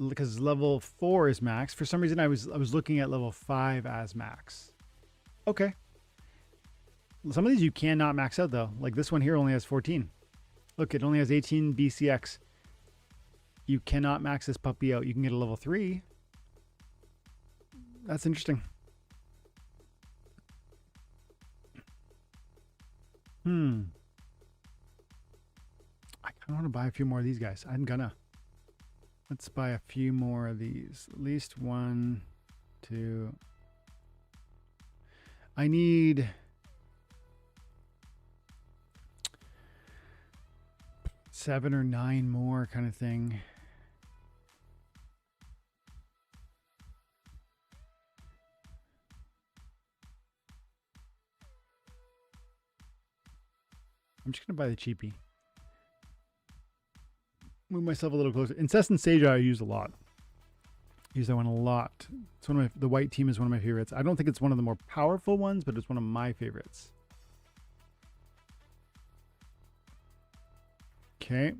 because level 4 is max. For some reason, I was looking at level 5 as max. Okay. Some of these you cannot max out though. Like this one here only has 14. Look, it only has 18 BCX. You cannot max this puppy out. You can get a level 3. That's interesting. I kind of want to buy a few more of these guys. I'm gonna. Let's buy a few more of these. At least 1, 2. I need 7 or 9 more kind of thing. I'm just going to buy the cheapie. Move myself a little closer. Incessant Sage I use a lot. Use that one a lot. It's one of the white team is one of my favorites. I don't think it's one of the more powerful ones, but it's one of my favorites. Okay.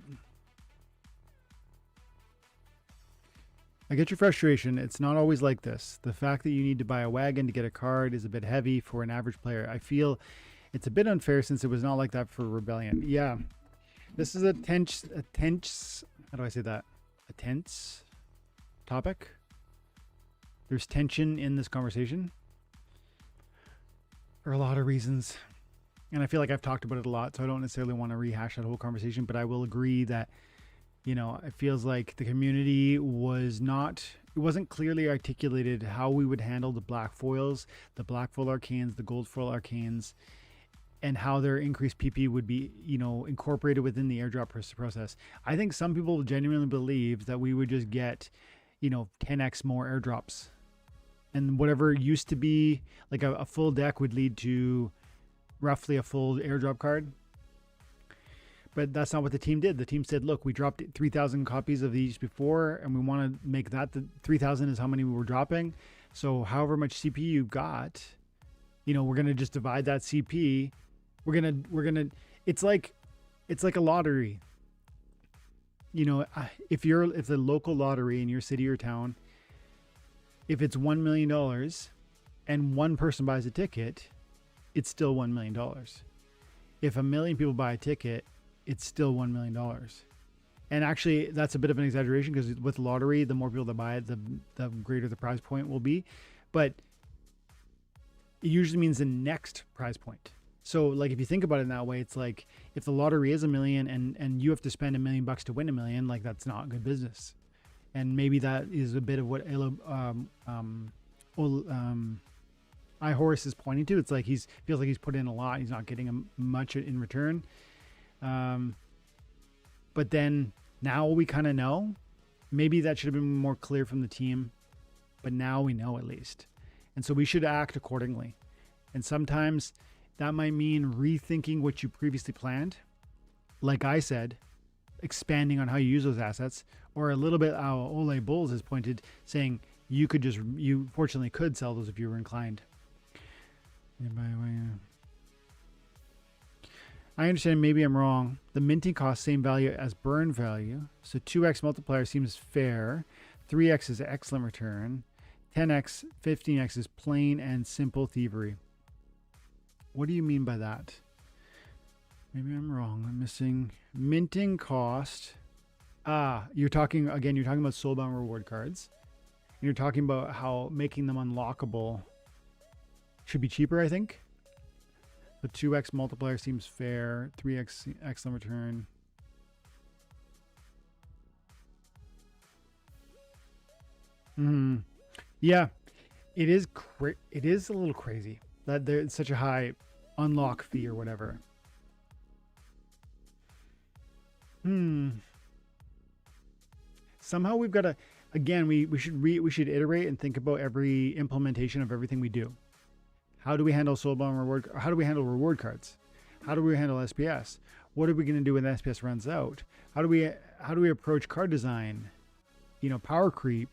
I get your frustration. It's not always like this. The fact that you need to buy a wagon to get a card is a bit heavy for an average player. I feel it's a bit unfair since it was not like that for Rebellion. Yeah. This is a tense, how do I say that? A tense topic. There's tension in this conversation for a lot of reasons. And I feel like I've talked about it a lot, so I don't necessarily want to rehash that whole conversation, but I will agree that, it feels like the community it wasn't clearly articulated how we would handle the black foils, the black foil arcanes, the gold foil arcanes, and how their increased PP would be, incorporated within the airdrop process. I think some people genuinely believe that we would just get, 10x more airdrops. And whatever used to be like a full deck would lead to roughly a full airdrop card. But that's not what the team did. The team said, look, we dropped 3,000 copies of these before, and we want to make that the 3,000 is how many we were dropping. So however much CP you got, we're going to just divide that CP. We're going to, it's like a lottery. if the local lottery in your city or town, if it's $1 million and one person buys a ticket, it's still $1 million. If a million people buy a ticket, it's still $1 million. And actually, that's a bit of an exaggeration because with lottery, the more people that buy it, the greater the prize point will be. But it usually means the next prize point. So like if you think about it in that way, it's like if the lottery is $1 million and you have to spend $1 million to win $1 million, like that's not good business. And maybe that is a bit of what iHorse is pointing to. It's like feels like he's put in a lot. He's not getting much in return. But then now we kind of know. Maybe that should have been more clear from the team, but now we know at least. And so we should act accordingly. And sometimes that might mean rethinking what you previously planned. Like I said, expanding on how you use those assets, or a little bit how Ole Bulls has pointed, saying you fortunately could sell those if you were inclined. I understand, maybe I'm wrong. The minting costs same value as burn value. So 2x multiplier seems fair. 3x is excellent return. 10x, 15x is plain and simple thievery. What do you mean by that? Maybe I'm wrong. I'm missing minting cost. You're talking about soulbound reward cards. And you're talking about how making them unlockable should be cheaper, I think. The 2x multiplier seems fair. 3x excellent return. Yeah, it is a little crazy that there's such a high unlock fee or whatever. Somehow we've got to, again, we should iterate and think about every implementation of everything we do. How do we handle soulbound reward? How do we handle reward cards? How do we handle SPS? What are we going to do when SPS runs out? How do we approach card design? Power creep,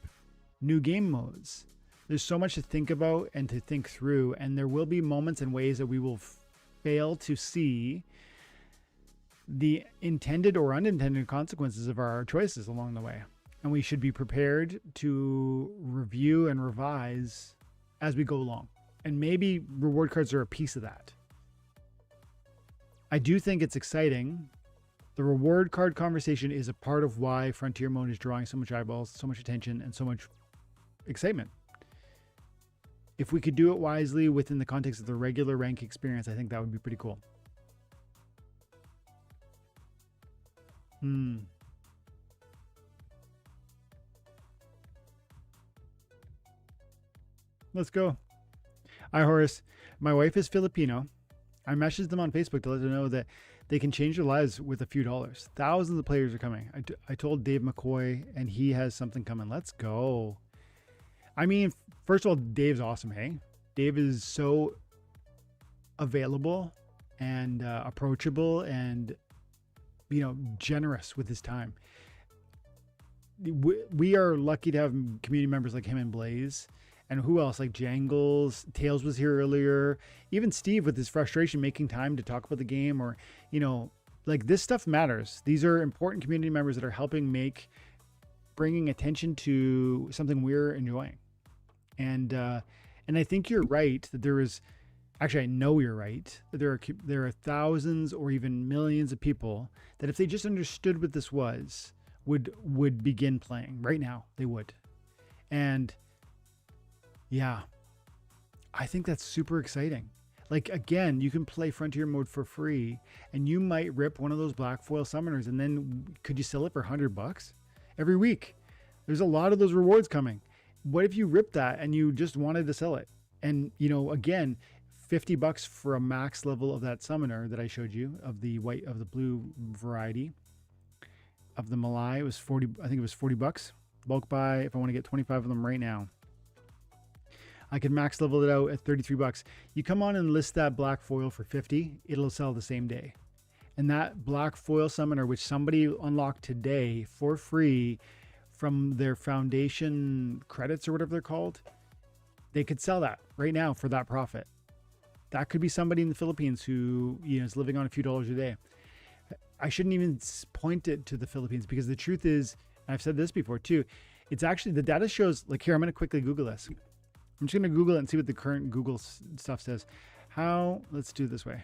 new game modes. There's so much to think about and to think through, and there will be moments and ways that we will fail to see the intended or unintended consequences of our choices along the way. And we should be prepared to review and revise as we go along. And maybe reward cards are a piece of that. I do think it's exciting. The reward card conversation is a part of why Frontier Mode is drawing so much eyeballs, so much attention, and so much excitement. If we could do it wisely within the context of the regular rank experience, I think that would be pretty cool. Let's go. Hi, Horace. My wife is Filipino. I messaged them on Facebook to let them know that they can change their lives with a few dollars. Thousands of players are coming. I told Dave McCoy, and he has something coming. Let's go. I mean, first of all, Dave's awesome, hey? Dave is so available and approachable and, generous with his time. We are lucky to have community members like him and Blaze. And who else? Like Jangles, Tails was here earlier. Even Steve with his frustration making time to talk about the game, or, like this stuff matters. These are important community members that are helping bringing attention to something we're enjoying. And I think you're right that I know you're right, that there are thousands or even millions of people that if they just understood what this was, would begin playing right now. They would. And yeah, I think that's super exciting. Like, again, you can play Frontier Mode for free and you might rip one of those black foil summoners, and then could you sell it for $100 every week? There's a lot of those rewards coming. What if you ripped that and you just wanted to sell it? And, again, $50 for a max level of that summoner that I showed you of the blue variety of the Malai. It was 40. I think it was $40 bulk buy. If I want to get 25 of them right now, I could max level it out at $33. You come on and list that black foil for 50, it'll sell the same day. And that black foil summoner, which somebody unlocked today for free from their foundation credits or whatever they're called, they could sell that right now for that profit. That could be somebody in the Philippines who is living on a few dollars a day. I shouldn't even point it to the Philippines, because the truth is, and I've said this before too, it's actually, the data shows, like here, I'm going to quickly Google this. I'm just going to Google it and see what the current Google stuff says. Let's do it this way.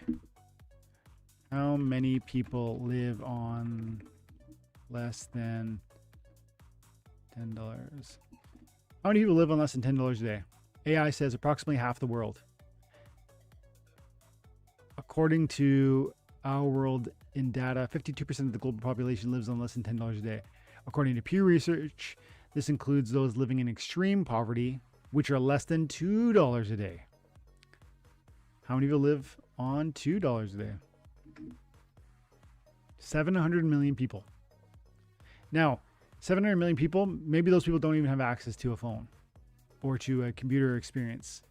How many people live on less than $10? How many people live on less than $10 a day? AI says approximately half the world. According to Our World in Data, 52% of the global population lives on less than $10 a day. According to Pew Research, this includes those living in extreme poverty, which are less than $2 a day. How many people live on $2 a day? 700 million people. Now, 700 million people, maybe those people don't even have access to a phone or to a computer experience.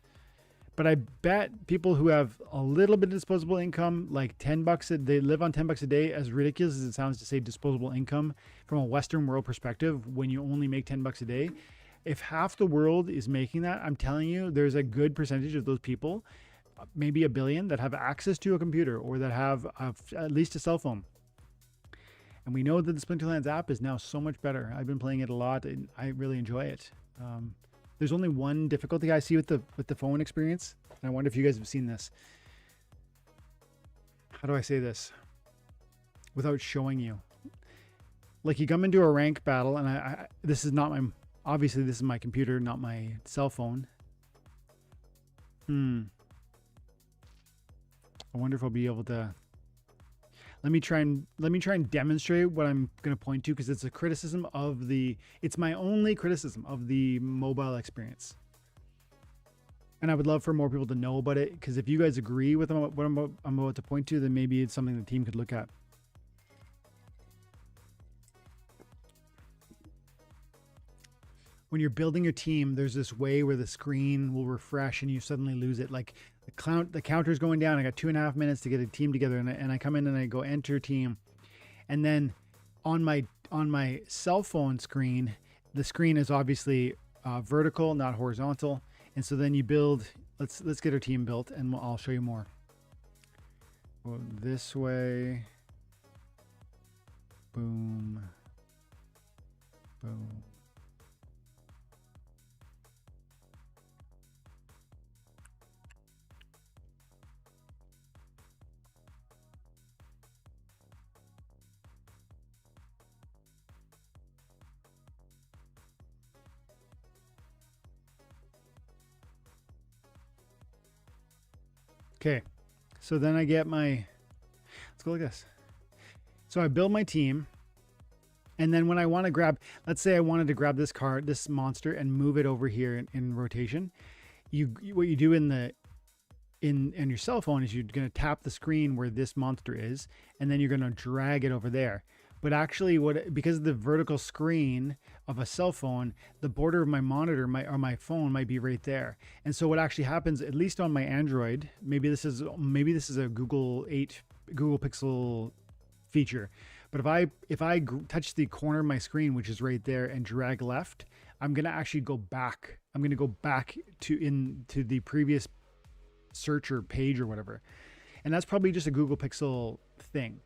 But I bet people who have a little bit of disposable income, like $10, they live on $10 a day, as ridiculous as it sounds to say disposable income from a Western world perspective, when you only make $10 a day. If half the world is making that, I'm telling you, there's a good percentage of those people, maybe a billion, that have access to a computer or that have at least a cell phone. And we know that the Splinterlands app is now so much better. I've been playing it a lot and I really enjoy it. There's only one difficulty I see with the phone experience, and I wonder if you guys have seen this. How do I say this without showing you? Like, you come into a rank battle, and this is not my, obviously this is my computer, not my cell phone. I wonder if I'll be able to. Let me try and demonstrate what I'm going to point to, because it's a criticism of it's my only criticism of the mobile experience. And I would love for more people to know about it, because if you guys agree with what I'm about to point to, then maybe it's something the team could look at. When you're building your team, there's this way where the screen will refresh and you suddenly lose it. Like the counter's going down. I got 2.5 minutes to get a team together, and I come in and I go enter team, and then on my cell phone screen, the screen is obviously vertical, not horizontal, and so then you build. Let's get our team built, and I'll show you more. Go this way. Boom. Boom. Okay, so then I get let's go like this. So I build my team, and then when I want to grab, let's say I wanted to grab this card, this monster, and move it over here in rotation. What you do in your cell phone is you're going to tap the screen where this monster is, and then you're going to drag it over there. But actually, because of the vertical screen of a cell phone, the border of my monitor, my phone might be right there. And so what actually happens, at least on my Android, maybe this is a Google Pixel feature, but if I touch the corner of my screen, which is right there, and drag left, I'm gonna actually go back. I'm gonna go back to the previous search or page or whatever, and that's probably just a Google Pixel thing,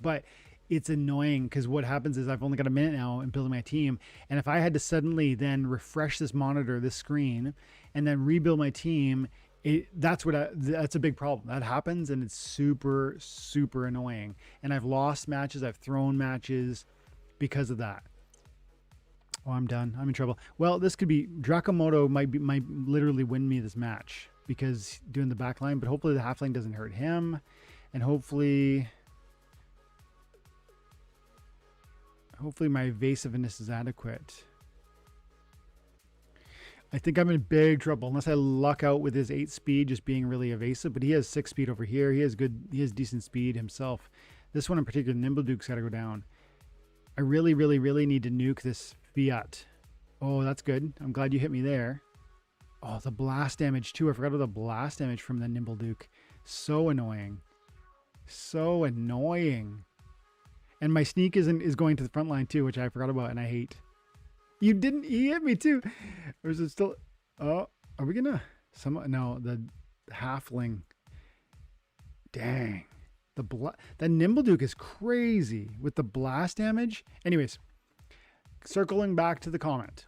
but it's annoying, because what happens is I've only got a minute now in building my team. And if I had to suddenly then refresh this monitor, this screen, and then rebuild my team, that's a big problem. That happens, and it's super, super annoying. And I've lost matches. I've thrown matches because of that. Oh, I'm done. I'm in trouble. Well, this could be Dracomoto might literally win me this match, because doing the back line, but hopefully the half lane doesn't hurt him. And hopefully my evasiveness is adequate. I think I'm in big trouble unless I luck out with his 8 speed just being really evasive, but he has 6 speed over here. He has decent speed himself. This one in particular, Nimble Duke's got to go down. I really, really, really need to nuke this Fiat. Oh, that's good. I'm glad you hit me there. Oh, the blast damage too. I forgot about the blast damage from the Nimble Duke. So annoying. So annoying. And my sneak is going to the front line too, which I forgot about and I hate. He hit me too. Or is it still? Oh, are we gonna? No, the halfling. Dang. That Nimble Duke is crazy with the blast damage. Anyways, circling back to the comment.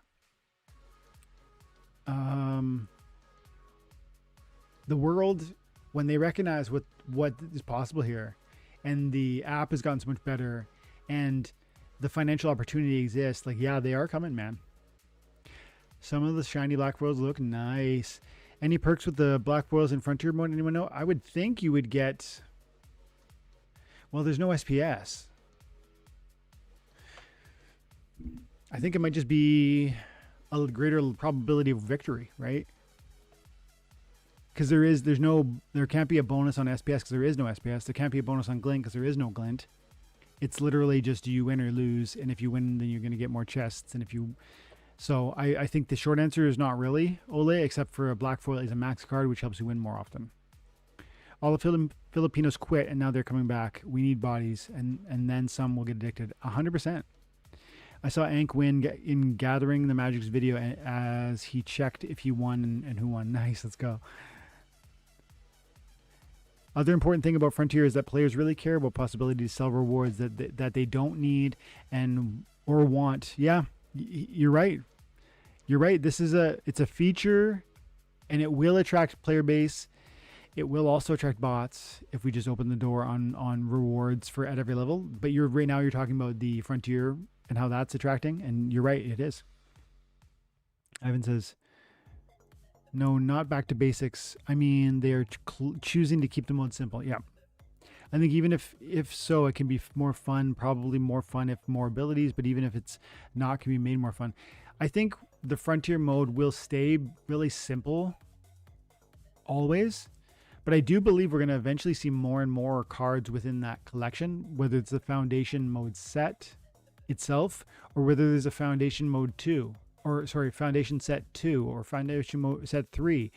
The world, when they recognize what is possible here, and the app has gotten so much better, and the financial opportunity exists, like, yeah, they are coming, man. Some of the shiny black foils look nice. Any perks with the black foils in Frontier mode? Anyone know? I would think you would get... Well, there's no SPS. I think it might just be a greater probability of victory, right? Because there can't be a bonus on SPS because there is no SPS. There can't be a bonus on Glint because there is no Glint. It's literally just you win or lose, and if you win, then you're going to get more chests. And if you... So I think the short answer is not really Ole, except for a black foil is a max card, which helps you win more often. All the Filipinos quit, and now they're coming back. We need bodies, and then some will get addicted. 100%. I saw Ank win in Gathering the Magic's video as he checked if he won and who won. Nice, let's go. Other important thing about Frontier is that players really care about possibility to sell rewards that they don't need or want. Yeah, you're right. You're right. It's a feature, and it will attract player base. It will also attract bots if we just open the door on rewards at every level. But right now you're talking about the Frontier and how that's attracting, and you're right, it is. Ivan says, no, not back to basics. I mean, they are choosing to keep the mode simple. Yeah. I think even if so, it can be more fun, probably more fun if more abilities, but even if it's not, it can be made more fun. I think the Frontier mode will stay really simple always, but I do believe we're going to eventually see more and more cards within that collection, whether it's the Foundation mode set itself or whether there's a Foundation mode 2. Or sorry, Foundation set 2 or Foundation mode set 3,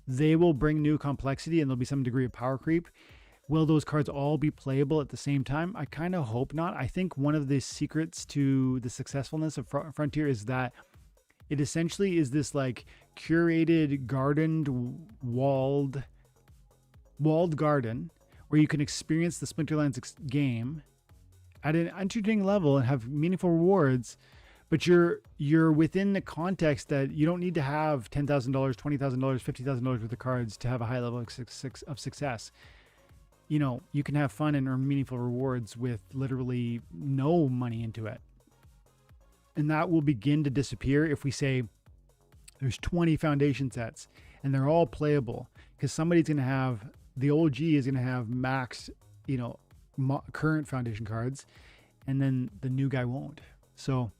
they will bring new complexity and there'll be some degree of power creep. Will those cards all be playable at the same time? I kind of hope not. I think one of the secrets to the successfulness of Frontier is that it essentially is this like curated, gardened, walled garden where you can experience the Splinterlands game at an entertaining level and have meaningful rewards. But you're within the context that you don't need to have $10,000, $20,000, $50,000 worth of cards to have a high level of success. You know, you can have fun and earn meaningful rewards with literally no money into it. And that will begin to disappear if we say there's 20 Foundation sets and they're all playable, because somebody's going to have, the OG is going to have max, current Foundation cards, and then the new guy won't. So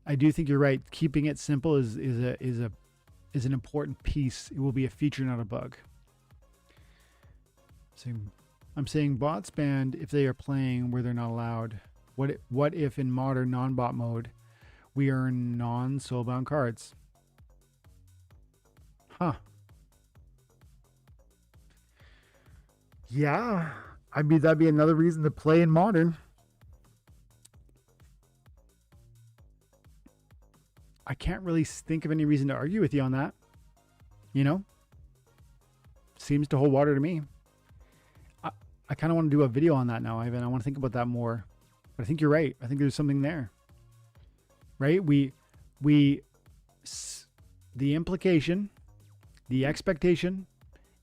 I do think you're right. Keeping it simple is an important piece. It will be a feature, not a bug. So I'm saying bots banned if they are playing where they're not allowed. What if in modern non-bot mode we earn non-soulbound cards? Huh. Yeah. I mean, that'd be another reason to play in modern. I can't really think of any reason to argue with you on that. Seems to hold water to me. I kind of want to do a video on that now, Ivan. I want to think about that more. But I think you're right. I think there's something there. Right? The implication, the expectation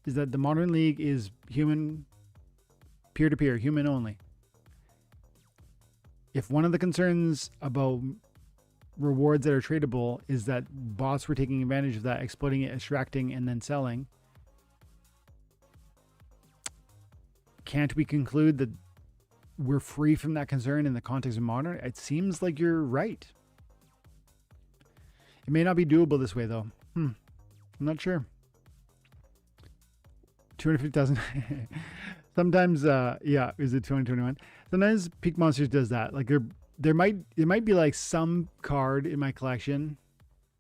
is that the Modern League is human, peer-to-peer, human only. If one of the concerns about rewards that are tradable is that bots were taking advantage of that, exploiting it, extracting, and then selling, can't we conclude that we're free from that concern in the context of modern? It seems like you're right. It may not be doable this way, though. I'm not sure. 250,000. Sometimes, yeah, is it 2021? Sometimes Peak Monsters does that. Like there might be like some card in my collection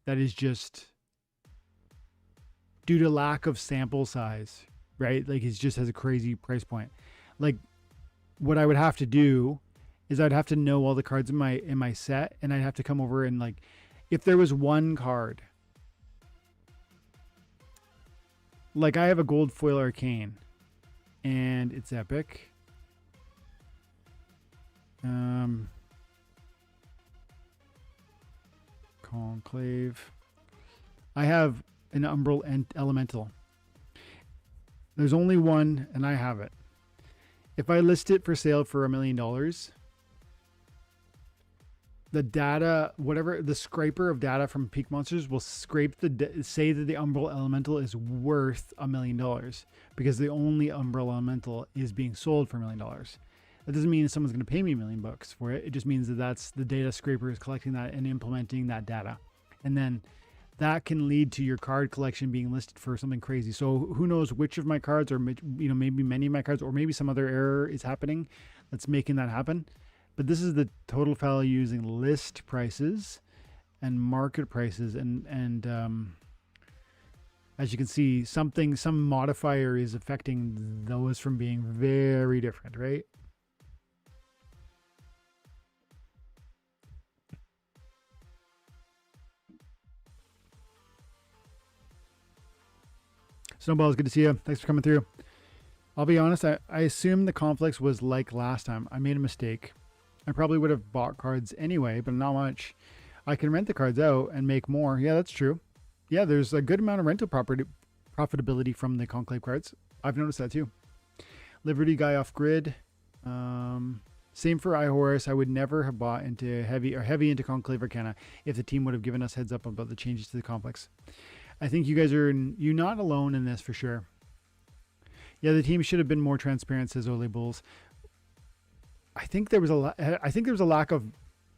that is just due to lack of sample size, right? Like it just has a crazy price point. Like what I would have to do is I'd have to know all the cards in my set, and I'd have to come over and, like, if there was one card, like I have a gold foil arcane and it's epic Conclave. I have an Umbral and Elemental. There's only one, and I have it. If I list it for sale for $1 million, the data, whatever the scraper of data from Peak Monsters will scrape say that the Umbral Elemental is worth $1 million because the only Umbral Elemental is being sold for $1 million. That doesn't mean someone's going to pay me $1 million for it. It just means that that's the data scraper is collecting that and implementing that data, and then that can lead to your card collection being listed for something crazy. So who knows which of my cards, or maybe many of my cards, or maybe some other error is happening that's making that happen. But this is the total value using list prices and market prices, and as you can see, some modifier is affecting those from being very different, right? Snowball, it's good to see you. Thanks for coming through. I'll be honest, I assumed the conflicts was like last time. I made a mistake. I probably would have bought cards anyway, but not much. I can rent the cards out and make more. Yeah, that's true. Yeah, there's a good amount of rental profitability from the Conclave cards. I've noticed that too. Liberty guy off grid. Same for iHorus. I would never have bought into heavy into Conclave Arcana if the team would have given us heads up about the changes to the complex. I think you guys you're not alone in this for sure. Yeah, the team should have been more transparent, says Ole Bulls. I think there was a lack of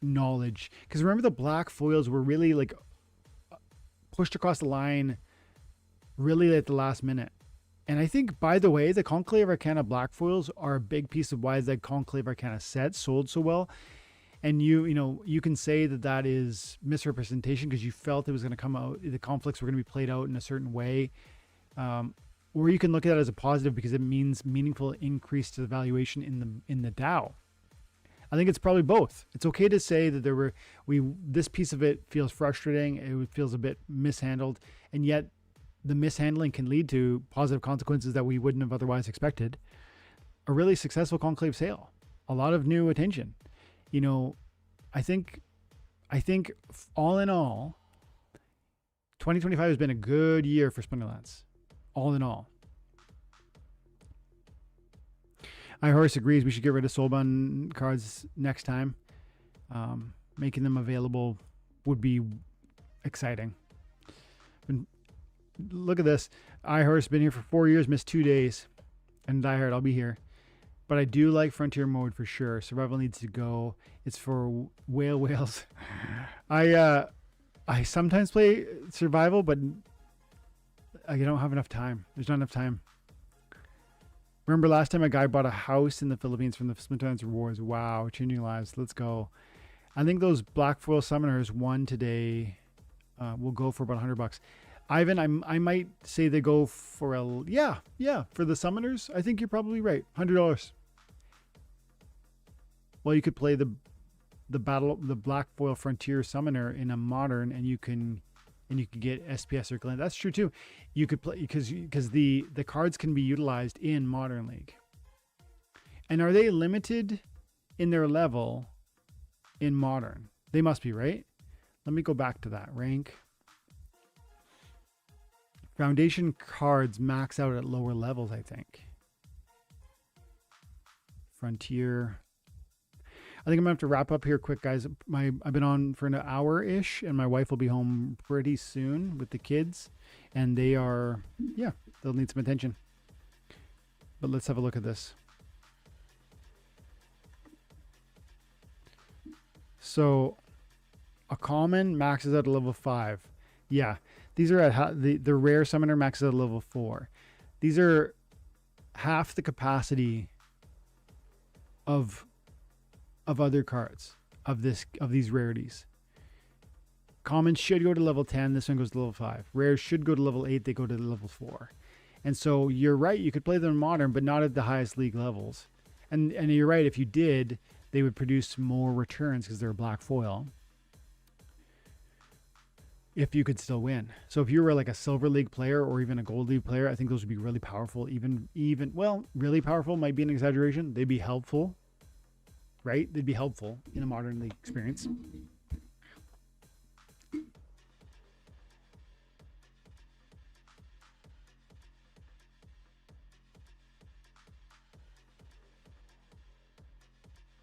knowledge, because remember the black foils were really like pushed across the line really at the last minute. And I think, by the way, the Conclave Arcana black foils are a big piece of why the Conclave Arcana set sold so well. And you can say that is misrepresentation because you felt it was going to come out, the conflicts were going to be played out in a certain way. Or you can look at it as a positive because it means meaningful increase to the valuation in the DAO. I think it's probably both. It's okay to say that this piece of it feels frustrating, it feels a bit mishandled, and yet the mishandling can lead to positive consequences that we wouldn't have otherwise expected. A really successful Conclave sale, a lot of new attention. I think all in all, 2025 has been a good year for Splinterlands. All in all. iHorse agrees we should get rid of Soulbound cards next time. Making them available would be exciting. Look at this. iHorse been here for 4 years, missed 2 days. And Die Hard, I'll be here. But I do like Frontier mode for sure. Survival needs to go. It's for whales. I sometimes play Survival, but I don't have enough time. There's not enough time. Remember last time a guy bought a house in the Philippines from the Splinterlands rewards. Wow, changing lives. Let's go. I think those black foil summoners won today will go for about $100. Ivan, I might say they go for for the summoners. I think you're probably right. $100. Well, you could play the black foil frontier summoner in a modern, and you can get SPS or Glint. That's true too. You could play because the cards can be utilized in Modern League. And are they limited in their level in Modern? They must be, right? Let me go back to that. Rank. Foundation cards max out at lower levels, I think. Frontier. I think I'm going to have to wrap up here quick, guys. I've been on for an hour-ish, and my wife will be home pretty soon with the kids. And they'll need some attention. But let's have a look at this. So, a common maxes out at level 5. Yeah, these are at the rare summoner maxes at level 4. These are half the capacity of other cards of these rarities. Commons should go to level 10. This one goes to level 5. Rares should go to level 8. They go to level 4. And so you're right. You could play them in Modern, but not at the highest league levels. And you're right. If you did, they would produce more returns because they're a black foil. If you could still win. So if you were like a Silver League player or even a Gold League player, I think those would be really powerful. Really powerful might be an exaggeration. They'd be helpful. right? They'd be helpful in a modern league experience.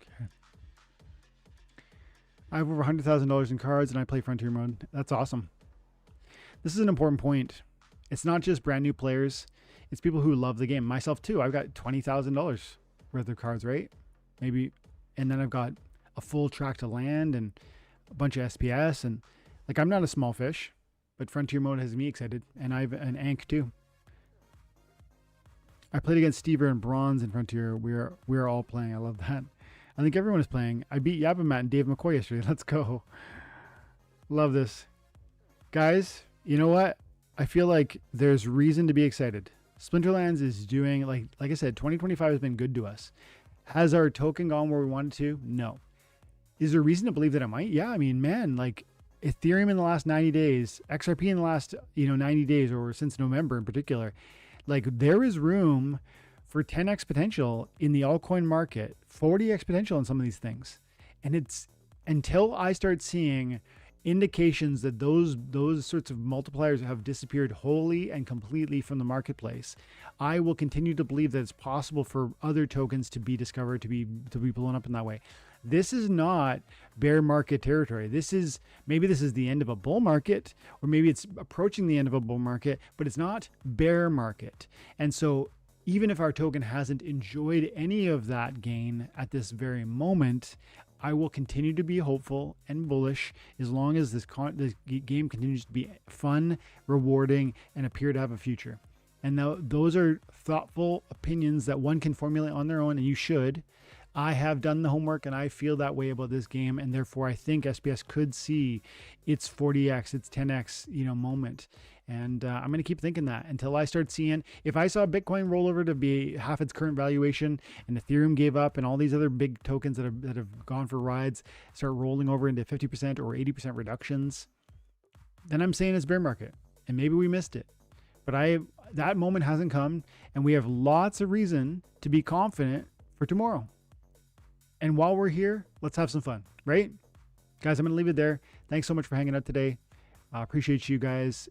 Okay. I have over $100,000 in cards and I play Frontier mode. That's awesome. This is an important point. It's not just brand new players, it's people who love the game. Myself too. I've got $20,000 worth of cards, right? Maybe, and then I've got a full tract of land and a bunch of SPS, and like I'm not a small fish, but Frontier mode has me excited, and I have an Ankh too. I played against Stever and Bronze in Frontier. We're all playing. I love that. I think everyone is playing. I beat Yabamat and Dave McCoy yesterday. Let's go. Love this. Guys, you know what? I feel like there's reason to be excited. Splinterlands is doing, like I said, 2025 has been good to us. Has our token gone where we wanted to? No. Is there reason to believe that it might? Yeah, I mean, man, like Ethereum in the last 90 days, XRP in the last, 90 days, or since November in particular, like there is room for 10x potential in the altcoin market, 40x potential in some of these things. And it's until I start seeing indications that those sorts of multipliers have disappeared wholly and completely from the marketplace, I will continue to believe that it's possible for other tokens to be discovered, to be blown up in that way. This is not bear market territory. Maybe this is the end of a bull market, or maybe it's approaching the end of a bull market, but it's not bear market. And so even if our token hasn't enjoyed any of that gain at this very moment, I will continue to be hopeful and bullish as long as this game continues to be fun, rewarding, and appear to have a future. And those are thoughtful opinions that one can formulate on their own, and you should. I have done the homework, and I feel that way about this game, and therefore I think SPS could see its 40x, its 10x, moment. And I'm going to keep thinking that until I start seeing, if I saw Bitcoin roll over to be half its current valuation, and Ethereum gave up, and all these other big tokens that have gone for rides start rolling over into 50% or 80% reductions, then I'm saying it's bear market, and maybe we missed it. But that moment hasn't come, and we have lots of reason to be confident for tomorrow. And while we're here, let's have some fun, right? Guys, I'm going to leave it there. Thanks so much for hanging out today. I appreciate you guys.